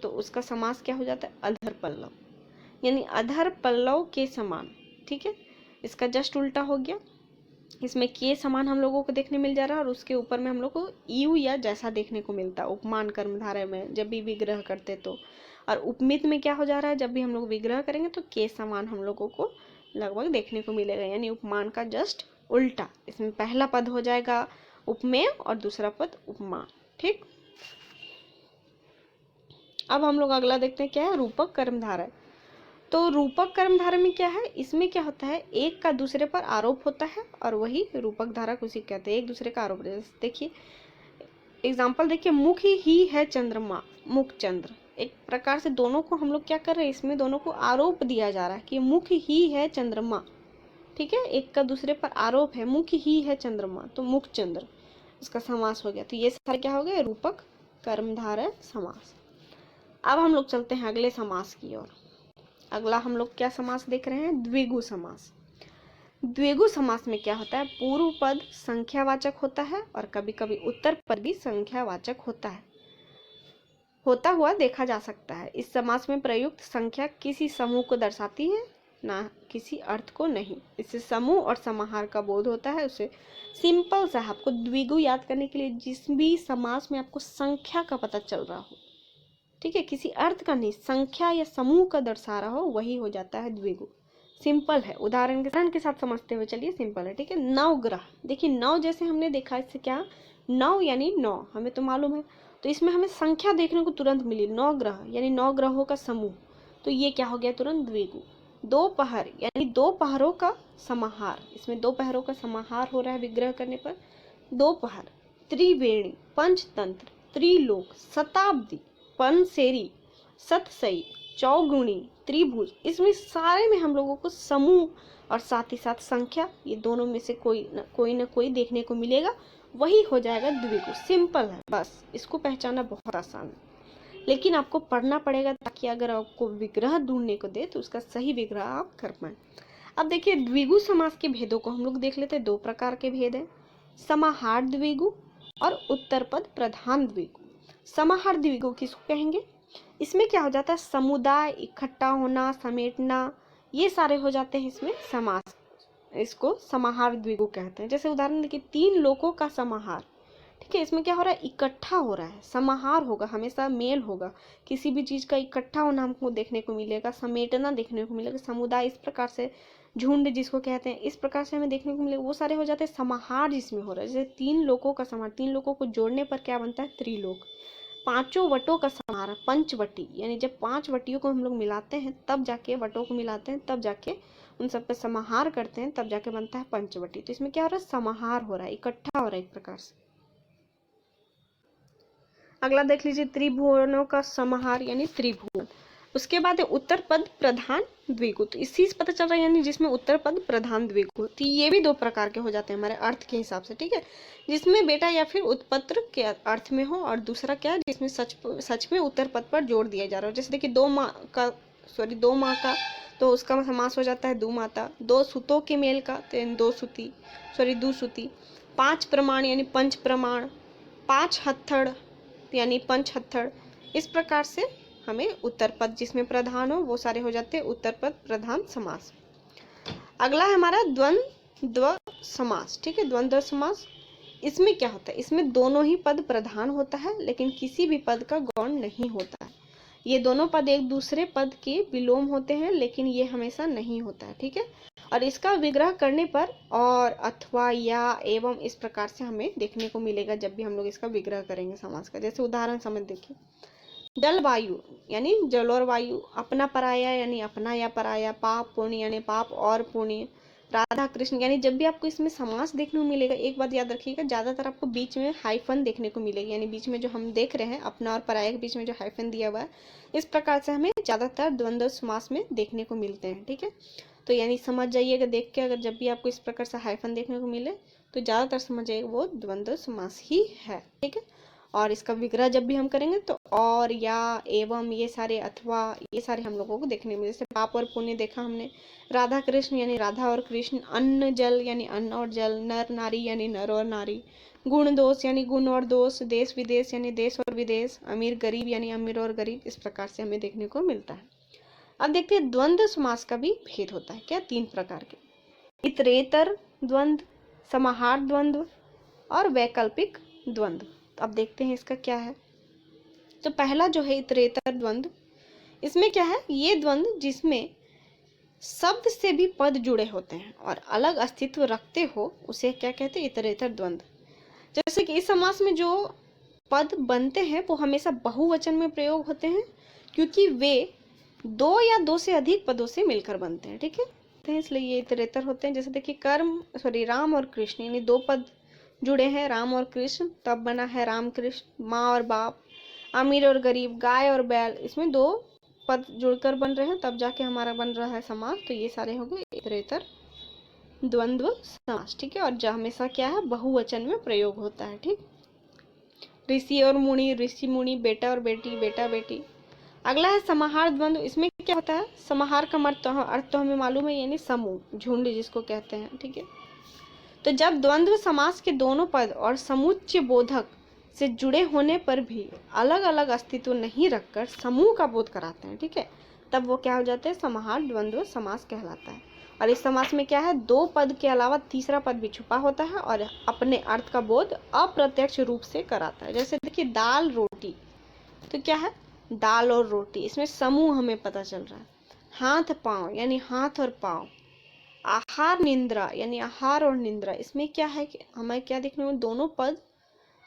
S1: तो उसका समास क्या हो जाता है? अधर पल्लव, यानी अधर पल्लव के समान, ठीक है। इसका जस्ट उल्टा हो गया। इसमें के समान हम लोगों को देखने मिल जा रहा है और उसके ऊपर में हम लोग को इव या जैसा देखने को मिलता है उपमान कर्मधारय में जब भी विग्रह करते तो। और उपमित में क्या हो जा रहा है? जब भी हम लोग विग्रह करेंगे तो के समान हम लोगों को लगभग देखने को मिलेगा, यानी उपमान का जस्ट उल्टा। इसमें पहला पद हो जाएगा उपमेय और दूसरा पद उपमान, ठीक। अब हम लोग अगला देखते हैं, क्या है? रूपक कर्मधारय। तो रूपक कर्मधारय में क्या है? इसमें क्या होता है? एक का दूसरे पर आरोप होता है और वही रूपक धारक उसी कहते हैं, एक दूसरे का आरोप। देखिए एग्जाम्पल देखिए, मुख ही है चंद्रमा, मुख चंद्र। एक प्रकार से दोनों को हम लोग क्या कर रहे हैं? इसमें दोनों को आरोप दिया जा रहा है कि मुख ही है चंद्रमा, ठीक है। एक का दूसरे पर आरोप है, मुख ही है चंद्रमा, तो मुख चंद्र, इसका समास हो गया। तो ये सारे क्या हो गए? रूपक कर्मधारय समास। अब हम लोग चलते हैं अगले समास की ओर। अगला हम लोग क्या समास देख रहे हैं? द्विगु समास। द्विगु समास में क्या होता है? पूर्व पद संख्यावाचक होता है और कभी कभी उत्तर पद भी संख्यावाचक होता हुआ देखा जा सकता है। इस समास में प्रयुक्त संख्या किसी समूह को दर्शाती है, ना किसी अर्थ को नहीं। इससे समूह और समाहार का बोध होता है। उसे सिंपल सा आपको द्विगु याद करने के लिए जिस भी समास में आपको संख्या का पता चल रहा हो, ठीक है, किसी अर्थ का नहीं, संख्या या समूह का दर्शा रहा हो, वही हो जाता है द्विगु। सिंपल है, उदाहरण के साथ समझते हुए चलिए, सिंपल है, ठीक है। नवग्रह, देखिए नौ जैसे हमने देखा, इससे क्या, नौ यानी नौ, हमें तो मालूम है। तो इसमें हमें संख्या देखने को तुरंत मिली, नौ ग्रह यानी नौ ग्रहों का समूह, तो ये क्या हो गया? तुरंत द्विगु। दोपहर यानी दो पहरों का समाहार, इसमें दो पहरों का समाहार हो रहा है विग्रह करने पर, दोपहर। त्रिवेणी, पंचतंत्र, त्रिलोक, शताब्दी, पंसेरी, सतसई, चौगुणी, त्रिभुज, इसमें सारे में हम लोगों को समूह और साथ ही साथ संख्या, ये दोनों में से कोई न कोई देखने को मिलेगा, वही हो जाएगा द्विगु। सिंपल है, बस इसको पहचाना बहुत आसान है, लेकिन आपको पढ़ना पड़ेगा ताकि अगर आपको विग्रह ढूंढने को दे तो उसका सही विग्रह आप कर पाए। अब देखिए द्विगु समास के भेदों को हम लोग देख लेते हैं। दो प्रकार के भेद हैं, समाहार द्विगु और उत्तर पद प्रधान द्विगु। समाहार द्विगु किसको कहेंगे? इसमें क्या हो जाता है? समुदाय, इकट्ठा होना, समेटना, ये सारे हो जाते हैं इसमें समास, इसको समाहार द्विगु कहते हैं। जैसे उदाहरण देखिए, तीन लोगों का समाहार, ठीक है, इसमें क्या हो रहा है? इकट्ठा हो रहा है। समाहार होगा हमेशा मेल होगा, किसी भी चीज का इकट्ठा होना हमको देखने को मिलेगा, समेटना देखने को मिलेगा, समुदाय इस प्रकार से, झुंड जिसको कहते हैं, इस प्रकार से हमें देखने को मिलेगा, वो सारे हो जाते हैं समाहार जिसमें हो रहा है। जैसे तीन लोगों का समाहार, तीन लोगों को जोड़ने पर क्या बनता है? त्रिलोक। पांचों वटों का समाहार, पंचवटी, यानी जब पांच वटियों को हम लोग मिलाते हैं तब जाके, वटों को मिलाते हैं तब जाके उन सब का समाहार करते हैं, तब जाके बनता है पंचवटी। तो इसमें क्या हो रहा है? समाहार हो रहा है, इकट्ठा हो रहा है एक प्रकार से। अगला देख लीजिए, त्रिभुवनों का समाहार यानी त्रिभुवन। उसके बाद है उत्तर पद प्रधान द्विगु। तो इसी से पता चल रहा है, यानी जिसमें उत्तर पद प्रधान द्विगु। तो ये भी दो प्रकार के हो जाते हैं हमारे अर्थ के हिसाब से, ठीक है। जिसमें बेटा या फिर उत्पत्र के अर्थ में हो, और दूसरा क्या है? जिसमें सच में उत्तर पद पर जोड़ दिया जा रहा हो। जैसे देखिए दो माँ का, तो उसका समास हो जाता है दुमाता। दो सुतों के मेल का, तो दुसुती। पांच प्रमाण यानी पंच प्रमाण। पांच हत्थड़ यानी पंच हत्थड़। इस प्रकार से हमें उत्तर पद जिसमें प्रधान हो वो सारे हो जाते हैं उत्तर पद प्रधान समास। अगला है हमारा द्वंद्व समास, ठीक है। द्वंद्व समास इसमें क्या होता है, इसमें दोनों ही पद प्रधान होता है लेकिन किसी भी पद का गौण नहीं होता है। ये दोनों पद एक दूसरे पद के विलोम होते हैं लेकिन ये हमेशा नहीं होता है, ठीक है। और इसका विग्रह करने पर और, अथवा, या, एवं इस प्रकार से हमें देखने को मिलेगा जब भी हम लोग इसका विग्रह करेंगे समास का। जैसे उदाहरण समझ देखिए, जल वायु यानी जल और वायु, अपना पराया यानी अपना या पराया, पाप पुण्य यानी पाप और पुण्य, राधा कृष्ण, यानी जब भी आपको इसमें समास देखने को मिलेगा, एक बात याद रखिएगा, ज्यादातर आपको बीच में हाइफन देखने को मिलेगी, यानी बीच में जो हम देख रहे हैं अपना और पराया के बीच में जो हाइफन दिया हुआ है, इस प्रकार से हमें ज्यादातर द्वंद्व समास में देखने को मिलते हैं, ठीक है। तो यानी समझ जाइएगा देख के, अगर जब भी आपको इस प्रकार से हाइफन देखने को मिले तो ज्यादातर समझ जाइएगा वो द्वंद्व समास ही है, ठीक है। और इसका विग्रह जब भी हम करेंगे तो और, या, एवं, ये सारे, अथवा, ये सारे हम लोगों को देखने में, जैसे पाप और पुण्य देखा हमने, राधा कृष्ण यानी राधा और कृष्ण, अन्न जल यानी अन्न और जल, नर नारी यानी नर और नारी, गुण दोष यानी गुण और दोष, देश विदेश यानी देश और विदेश, अमीर गरीब यानी अमीर और गरीब, इस प्रकार से हमें देखने को मिलता है। अब देखते हैं द्वंद्व समास का भी भेद होता है क्या, 3 प्रकार के, इतरेतर द्वंद्व, समाहार द्वंद्व और वैकल्पिक द्वंद्व। अब देखते हैं इसका क्या है। तो पहला जो है इतरेतर द्वंद्व, इसमें क्या है, ये द्वंद्व जिसमें शब्द से भी पद जुड़े होते हैं और अलग अस्तित्व रखते हो, उसे क्या कहते हैं, इतरेतर द्वंद्व। जैसे कि इस समास में जो पद बनते हैं वो हमेशा बहुवचन में प्रयोग होते हैं क्योंकि वे 2 या 2 से अधिक पदों से मिलकर बनते हैं, ठीक है, इसलिए ये इतरेतर होते हैं। जैसे देखिए राम और कृष्ण यानी 2 पद जुड़े हैं, राम और कृष्ण, तब बना है राम कृष्ण, माँ और बाप, अमीर और गरीब, गाय और बैल, इसमें 2 पद जुड़कर बन रहे हैं तब जाके हमारा बन रहा है समास। तो ये सारे हो गए इतरेतर द्वंद्व समास, ठीक है। और जो हमेशा क्या है, बहुवचन में प्रयोग होता है, ठीक। ऋषि और मुनि, ऋषि मुनि, बेटा और बेटी, बेटा बेटी। अगला है समाहार द्वंद्व, इसमें क्या होता है, समाहार का अर्थ तो हमें मालूम है, यानी समूह, झुंड जिसको कहते हैं, ठीक है। तो जब द्वंद्व समास के दोनों पद और समुच्चय बोधक से जुड़े होने पर भी अलग अलग अस्तित्व नहीं रखकर समूह का बोध कराते हैं, ठीक है, तब वो क्या हो जाते हैं, समाहार द्वंद्व समास कहलाता है। और इस समास में क्या है, 2 पद के अलावा तीसरा पद भी छुपा होता है और अपने अर्थ का बोध अप्रत्यक्ष रूप से कराता है। जैसे देखिए दाल रोटी, तो क्या है, दाल और रोटी, इसमें समूह हमें पता चल रहा है। हाथ पांव यानी हाथ और पांव, आहार निंद्रा यानी आहार और निंद्रा, इसमें क्या है कि हमें क्या देखने में, दोनों पद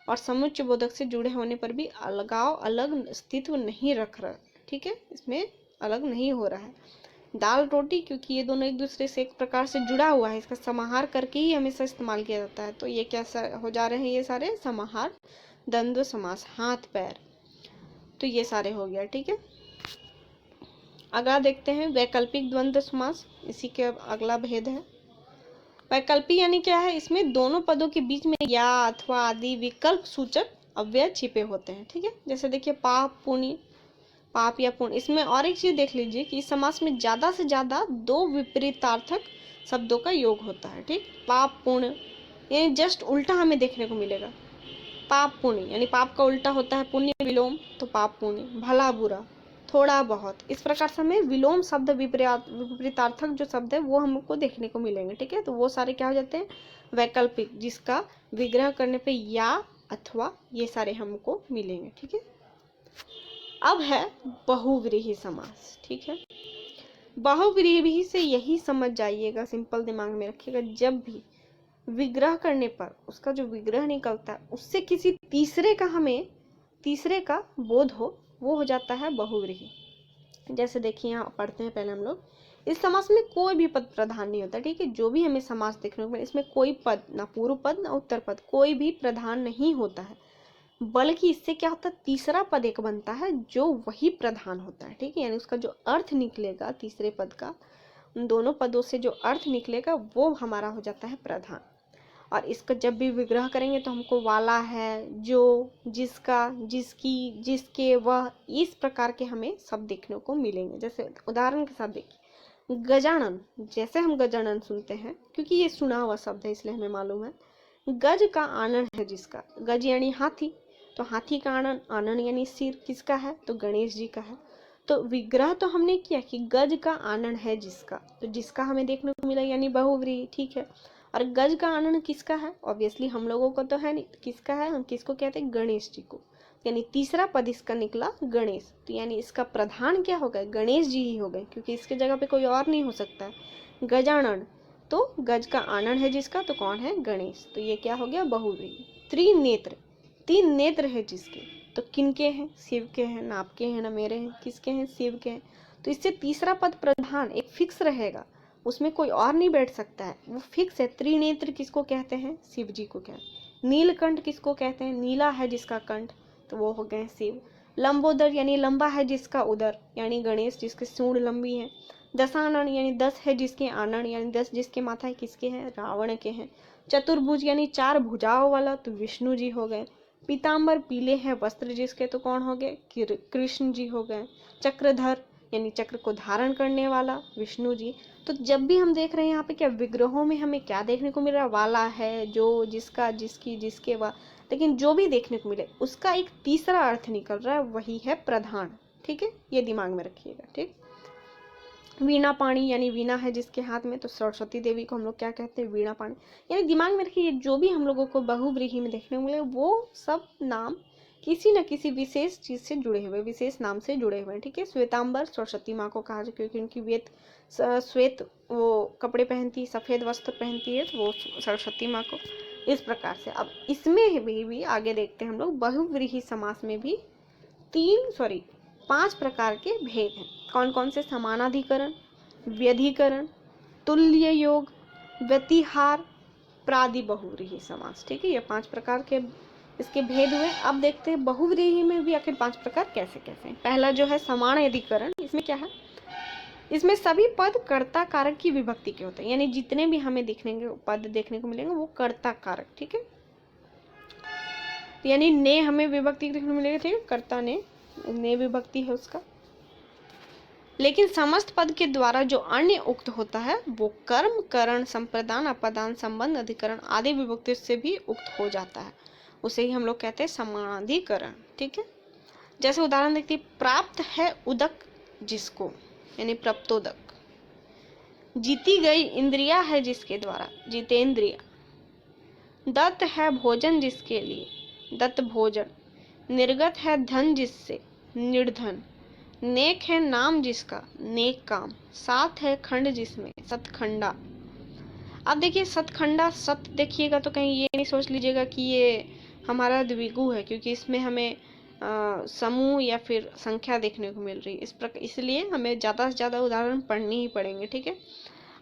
S1: और समुच्चय बोधक से जुड़े होने पर भी अलगाव, अलग अस्तित्व नहीं रख रहा, ठीक है, इसमें अलग नहीं हो रहा है। दाल रोटी क्योंकि ये दोनों एक दूसरे से एक प्रकार से जुड़ा हुआ है, इसका समाहार करके ही हमेशा इस्तेमाल किया जाता है। तो ये क्या हो जा रहे हैं, ये सारे समाहार द्वंद्व समास, हाथ पैर, तो ये सारे हो गया, ठीक है। अगला देखते हैं वैकल्पिक द्वंद्व समास, इसी के अगला भेद है। वैकल्पिक यानी क्या है, इसमें दोनों पदों के बीच में या, अथवा आदि विकल्प सूचक अव्यय छिपे होते हैं, ठीक है। जैसे देखिए पाप पुण्य, पाप या पुण्य, इसमें और एक चीज देख लीजिए कि इस समास में ज्यादा से ज्यादा 2 विपरीतार्थक शब्दों का योग होता है, ठीक। पाप पुण्य यानी जस्ट उल्टा हमें देखने को मिलेगा, पाप पुण्य यानी पाप का उल्टा होता है पुण्य विलोम, तो पाप पुण्य, भला बुरा, थोड़ा बहुत, इस प्रकार से हमें विलोम शब्द, विपरीतार्थक जो शब्द है वो हमको देखने को मिलेंगे, ठीक है। तो वो सारे क्या हो जाते हैं, वैकल्पिक, जिसका विग्रह करने पे या, अथवा, ये सारे हमको मिलेंगे, ठीक है। अब है बहुव्रीहि समास, ठीक है। बहुव्रीहि से यही समझ जाइएगा, सिंपल दिमाग में रखिएगा, जब भी विग्रह करने पर उसका जो विग्रह निकलता है उससे किसी तीसरे का बोध हो, वो हो जाता है बहुव्रीहि। जैसे देखिए यहाँ पढ़ते हैं पहले हम लोग, इस समास में कोई भी पद प्रधान नहीं होता, ठीक है। जो भी हमें समास देखने को मिले, इसमें कोई पद, ना पूर्व पद ना उत्तर पद, कोई भी प्रधान नहीं होता है, बल्कि इससे क्या होता है, तीसरा पद एक बनता है जो वही प्रधान होता है, ठीक है। यानी उसका जो अर्थ निकलेगा तीसरे पद का, उन दोनों पदों से जो अर्थ निकलेगा वो हमारा हो जाता है प्रधान। और इसका जब भी विग्रह करेंगे तो हमको वाला है, जो, जिसका, जिसकी, जिसके, वह, इस प्रकार के हमें सब देखने को मिलेंगे। जैसे उदाहरण के साथ देखिए, गजानन, जैसे हम गजानन सुनते हैं क्योंकि ये सुना हुआ शब्द है इसलिए हमें मालूम है, गज का आनन है जिसका, गज यानी हाथी, तो हाथी का आनन, आनन यानी सिर, किसका है, तो गणेश जी का है। तो विग्रह तो हमने किया कि गज का आनन है जिसका, तो जिसका हमें देखने को मिला यानी बहुव्रीहि, ठीक है। और गज का आनन किसका है? ऑब्वियसली हम लोगों को तो है नहीं, किसका है? हम किसको कहते हैं? गणेश जी को। यानी तीसरा पद इसका निकला गणेश। तो यानी इसका प्रधान क्या हो गए? गणेश जी ही हो गए, क्योंकि इसके जगह पे कोई और नहीं हो सकता है। गजानन, तो गज का आनन है जिसका, तो कौन है? गणेश। तो ये क्या हो गया? बहुव्रीहि। त्रिनेत्र, तीन नेत्र है जिसके, तो किनके हैं? शिव के हैं। ना आपके हैं ना मेरे हैं, किसके हैं? शिव के हैं। तो इससे तीसरा पद प्रधान एक फिक्स रहेगा, उसमें कोई और नहीं बैठ सकता है, वो फिक्स है। त्रिनेत्र किसको कहते हैं? शिव जी को कहते हैं। नीलकंठ किसको कहते हैं? नीला है जिसका कंठ, तो वो हो गए शिव। लंबोदर यानी लंबा है जिसका उदर, यानी गणेश, जिसके सूंड लंबी है। दशानन यानी 10 है जिसके आनन, यानी 10 जिसके माथा है, किसके हैं? रावण के हैं। चतुर्भुज यानी 4 भुजाओं वाला, तो विष्णु जी हो गए। पीताम्बर पीले हैं वस्त्र जिसके, तो कौन हो गए? कृष्ण जी हो गए। चक्रधर यानी चक्र को धारण करने वाला, विष्णु जी। तो जब भी हम देख रहे हैं यहाँ पे क्या विग्रहों में हमें क्या देखने को मिल रहा है? वाला है, जो, जिसका, जिसकी, जिसके, वा, लेकिन जो भी देखने को मिले उसका एक तीसरा अर्थ निकल रहा है, वही है प्रधान। ठीक है, ये दिमाग में रखिएगा। ठीक। वीणा पाणी यानी वीणा है जिसके हाथ में, तो सरस्वती देवी को हम लोग क्या कहते हैं? वीणा पाणी। यानी दिमाग में रखिए, जो भी हम लोगों को बहुव्रीहि में देखने को मिले वो सब नाम किसी न किसी विशेष चीज से जुड़े हुए, विशेष नाम से जुड़े हुए हैं। ठीक है। श्वेतांबर सरस्वती माँ को कहा जाए, क्योंकि उनकी श्वेत वो कपड़े पहनती, सफेद वस्त्र पहनती है, तो वो सरस्वती माँ को। इस प्रकार से अब इसमें भी आगे देखते हैं हम लोग, बहुव्रीहि समास में भी 5 प्रकार के भेद हैं। कौन कौन से? समानाधिकरण, व्यधिकरण, तुल्य योग, व्यतिहार, प्रादि बहुव्रीहि समास। ठीक है, ये 5 प्रकार के इसके भेद हुए। अब देखते हैं बहुव्रीहि में भी आखिर 5 प्रकार कैसे कैसे हैं। पहला जो है समानाधिकरण, इसमें क्या है? इसमें सभी पद कर्ता कारक की विभक्ति के होते हैं, यानी जितने भी हमें पद देखने को मिलेंगे वो कर्ता कारक। ठीक है, यानी ने हमें विभक्ति देखने को मिलेगा। ठीक है, कर्ता ने विभक्ति है उसका। लेकिन समस्त पद के द्वारा जो अन्य उक्त होता है वो कर्म, करण, संप्रदान, अपदान, संबंध, अधिकरण आदि विभक्ति से भी उक्त हो जाता है, उसे ही हम लोग कहते हैं समानाधिकरण। ठीक है, जैसे उदाहरण देखते हैं, प्राप्त है उदक जिसको, यानी प्रप्तोदक। जीती गई इंद्रिया है जिसके द्वारा, जितेंद्रिया। दत्त है भोजन जिसके लिए, दत्त भोजन। निर्गत है धन जिससे, निर्धन। नेक है नाम जिसका, नेक काम। सात है खंड जिसमें, सतखंडा। अब देखिए सतखंडा, सत देखिएगा तो कहीं ये नहीं सोच लीजिएगा कि ये हमारा द्विगु है, क्योंकि इसमें हमें समूह या फिर संख्या देखने को मिल रही है। इसलिए हमें ज़्यादा से ज़्यादा उदाहरण पढ़ने ही पड़ेंगे। ठीक है,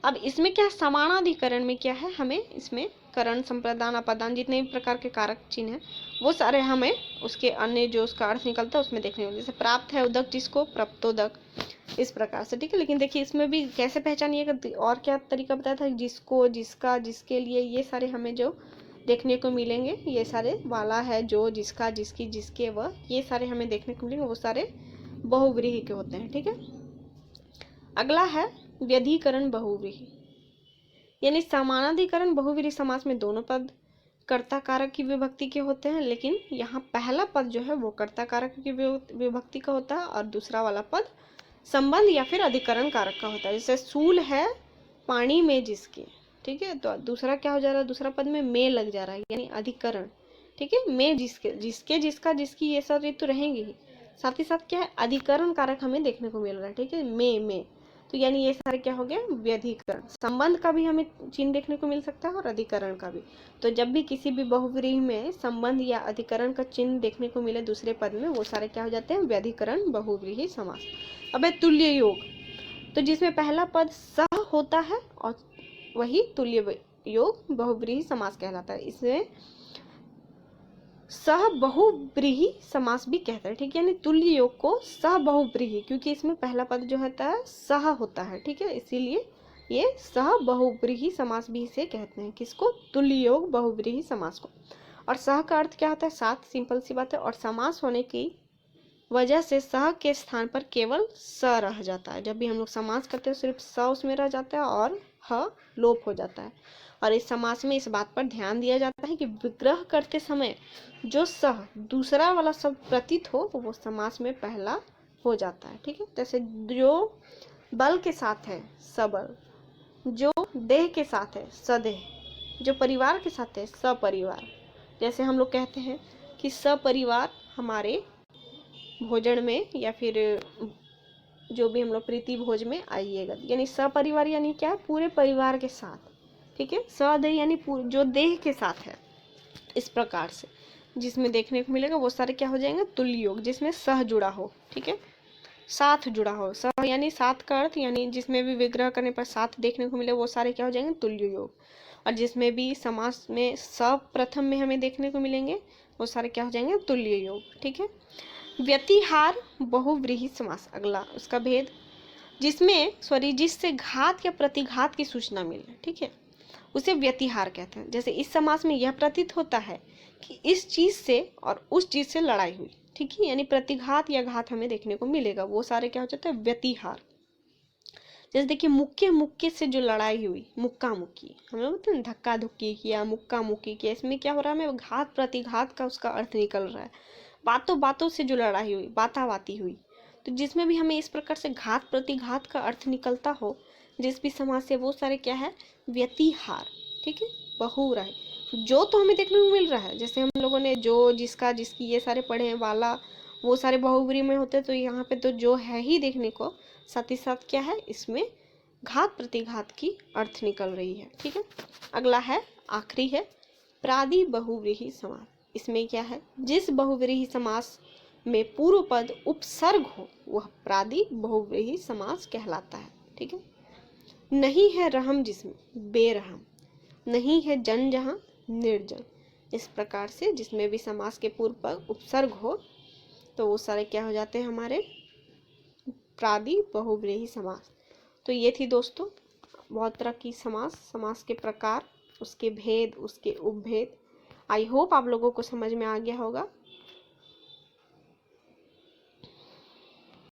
S1: अब इसमें क्या समानाधिकरण में क्या है? हमें इसमें करण, संप्रदान, अपदान, जितने भी प्रकार के कारक चिन्ह हैं वो सारे हमें उसके अन्य जो उसका अर्थ निकलता है उसमें देखने को। जैसे प्राप्त है उदक जिसको, प्रप्तोदक, इस प्रकार से। ठीक है, लेकिन देखिए इसमें भी कैसे पहचानिएगा, और क्या तरीका बताया था? जिसको, जिसका, जिसके लिए, ये सारे हमें जो देखने को मिलेंगे, ये सारे वाला है, जो, जिसका, जिसकी, जिसके, वह, ये सारे हमें देखने को मिलेंगे, वो सारे बहुव्रीहि के होते हैं। ठीक है, अगला है व्यधिकरण बहुव्रीहि, यानी समानाधिकरण बहुव्रीहि समास में दोनों पद कर्ता कारक की विभक्ति के होते हैं, लेकिन यहाँ पहला पद जो है वो कर्ता कारक की विभक्ति का होता है और दूसरा वाला पद संबंध या फिर अधिकरण कारक का होता है। जैसे सूल है पानी में जिसके, ठीक है, तो दूसरा क्या हो जा रहा है? दूसरा पद में लग जा रहा है, यानी अधिकरण। ठीक है, में जिसके, जिसके, जिसका, जिसकी, ये सब तो रहेंगे ही, साथ ही साथ क्या है? अधिकरण कारक हमें देखने को मिल रहा है। ठीक है, में, तो यानी ये सारे क्या हो गए? व्यधिकरण। संबंध का भी हमें चिन्ह देखने को मिल सकता है और अधिकरण का भी। तो जब भी किसी भी बहुव्रीहि में संबंध या अधिकरण का चिन्ह देखने को मिले दूसरे पद में, वो सारे क्या हो जाते हैं? व्यधिकरण बहुव्रीहि समास। अब है तुल्य योग, तो जिसमें पहला पद सह होता है और वही तुल्य योग बहुव्रीहि समास कहलाता है। इसमें सह बहुव्रीहि समास भी कहते हैं। ठीक है, यानी तुल्य योग को सह बहुव्रीहि, क्योंकि इसमें पहला पद जो होता है सह होता है। ठीक है, इसीलिए ये सह बहुव्रीहि समास भी इसे कहते हैं। किसको? तुल्य योग बहुव्रीहि समास को। और सह का अर्थ क्या होता है? साथ, सिंपल सी बात है। और समास होने की वजह से सह के स्थान पर केवल स रह जाता है। जब भी हम लोग समास करते हैं सिर्फ स उसमें रह जाता है और ह लोप हो जाता है। और इस समास में इस बात पर ध्यान दिया जाता है कि विग्रह करते समय जो सह दूसरा वाला शब्द प्रतीत हो वो समास में पहला हो जाता है। ठीक है, जैसे जो बल के साथ है सबल, जो देह के साथ है सदेह, जो परिवार के साथ है, सपरिवार। जैसे हम लोग कहते हैं कि सपरिवार हमारे भोजन में, या फिर जो भी हम लोग प्रीति भोज में आइएगा, यानी सपरिवार यानी क्या है, पूरे परिवार के साथ, ठीक है। सदेह यानी जो देह के साथ है, इस प्रकार से जिसमें देखने को मिलेगा वो सारे क्या हो जाएंगे, तुल्य योग, जिसमें सह जुड़ा हो, ठीक है, साथ जुड़ा हो। सह यानी साथ का अर्थ, यानी जिसमें भी विग्रह करने पर साथ देखने को मिले वो सारे क्या हो जाएंगे, तुल्य योग। और जिसमें भी समास में सब प्रथम में हमें देखने को मिलेंगे वो सारे क्या हो जाएंगे, तुल्य योग, ठीक है। व्यतिहार बहुव्रीहि समास, अगला उसका भेद, जिससे घात या प्रतिघात की सूचना मिले, ठीक है, उसे व्यतिहार कहते हैं। जैसे इस समास में यह प्रतीत होता है कि इस चीज से और उस चीज से लड़ाई हुई, ठीक है, यानी प्रतिघात या घात हमें देखने को मिलेगा, वो सारे क्या हो जाते हैं, व्यतिहार। जैसे देखिए मुक्के मुक्के से जो लड़ाई हुई, मुक्का मुक्की, हम लोग बोलते हैं धक्का धुक्की किया, मुक्का मुक्की किया, इसमें क्या हो रहा है, हमें घात प्रतिघात का उसका अर्थ निकल रहा है। बातों बातों से जो लड़ाई हुई, बाताबाती हुई, तो जिसमें भी हमें इस प्रकार से घात प्रतिघात का अर्थ निकलता हो जिस भी समाज से, वो सारे क्या है, व्यतिहार, ठीक है। बहुव्रीहि, जो तो हमें देखने को मिल रहा है, जैसे हम लोगों ने जो, जिसका, जिसकी, ये सारे पढ़े हैं, वाला, वो सारे बहुव्रीहि में होते, तो यहाँ पे तो जो है ही देखने को, साथ ही साथ क्या है, इसमें घात प्रतिघात की अर्थ निकल रही है, ठीक है। अगला है, आखिरी है, प्रादि बहुव्रीहि समास। इसमें क्या है, जिस बहुव्रीहि समास में पूर्व पद उपसर्ग हो वह प्रादि बहुव्रीहि समास कहलाता है, ठीक है। नहीं है रहम जिसमें, बेरहम, नहीं है जन जहां, निर्जन। इस प्रकार से जिसमें भी समास के पूर्व पद उपसर्ग हो तो वो सारे क्या हो जाते हैं, हमारे प्रादि बहुव्रीहि समास। तो ये थी दोस्तों बहुत तरह की समास के प्रकार, उसके भेद, उसके उपभेद। आई होप आप लोगों को समझ में आ गया होगा।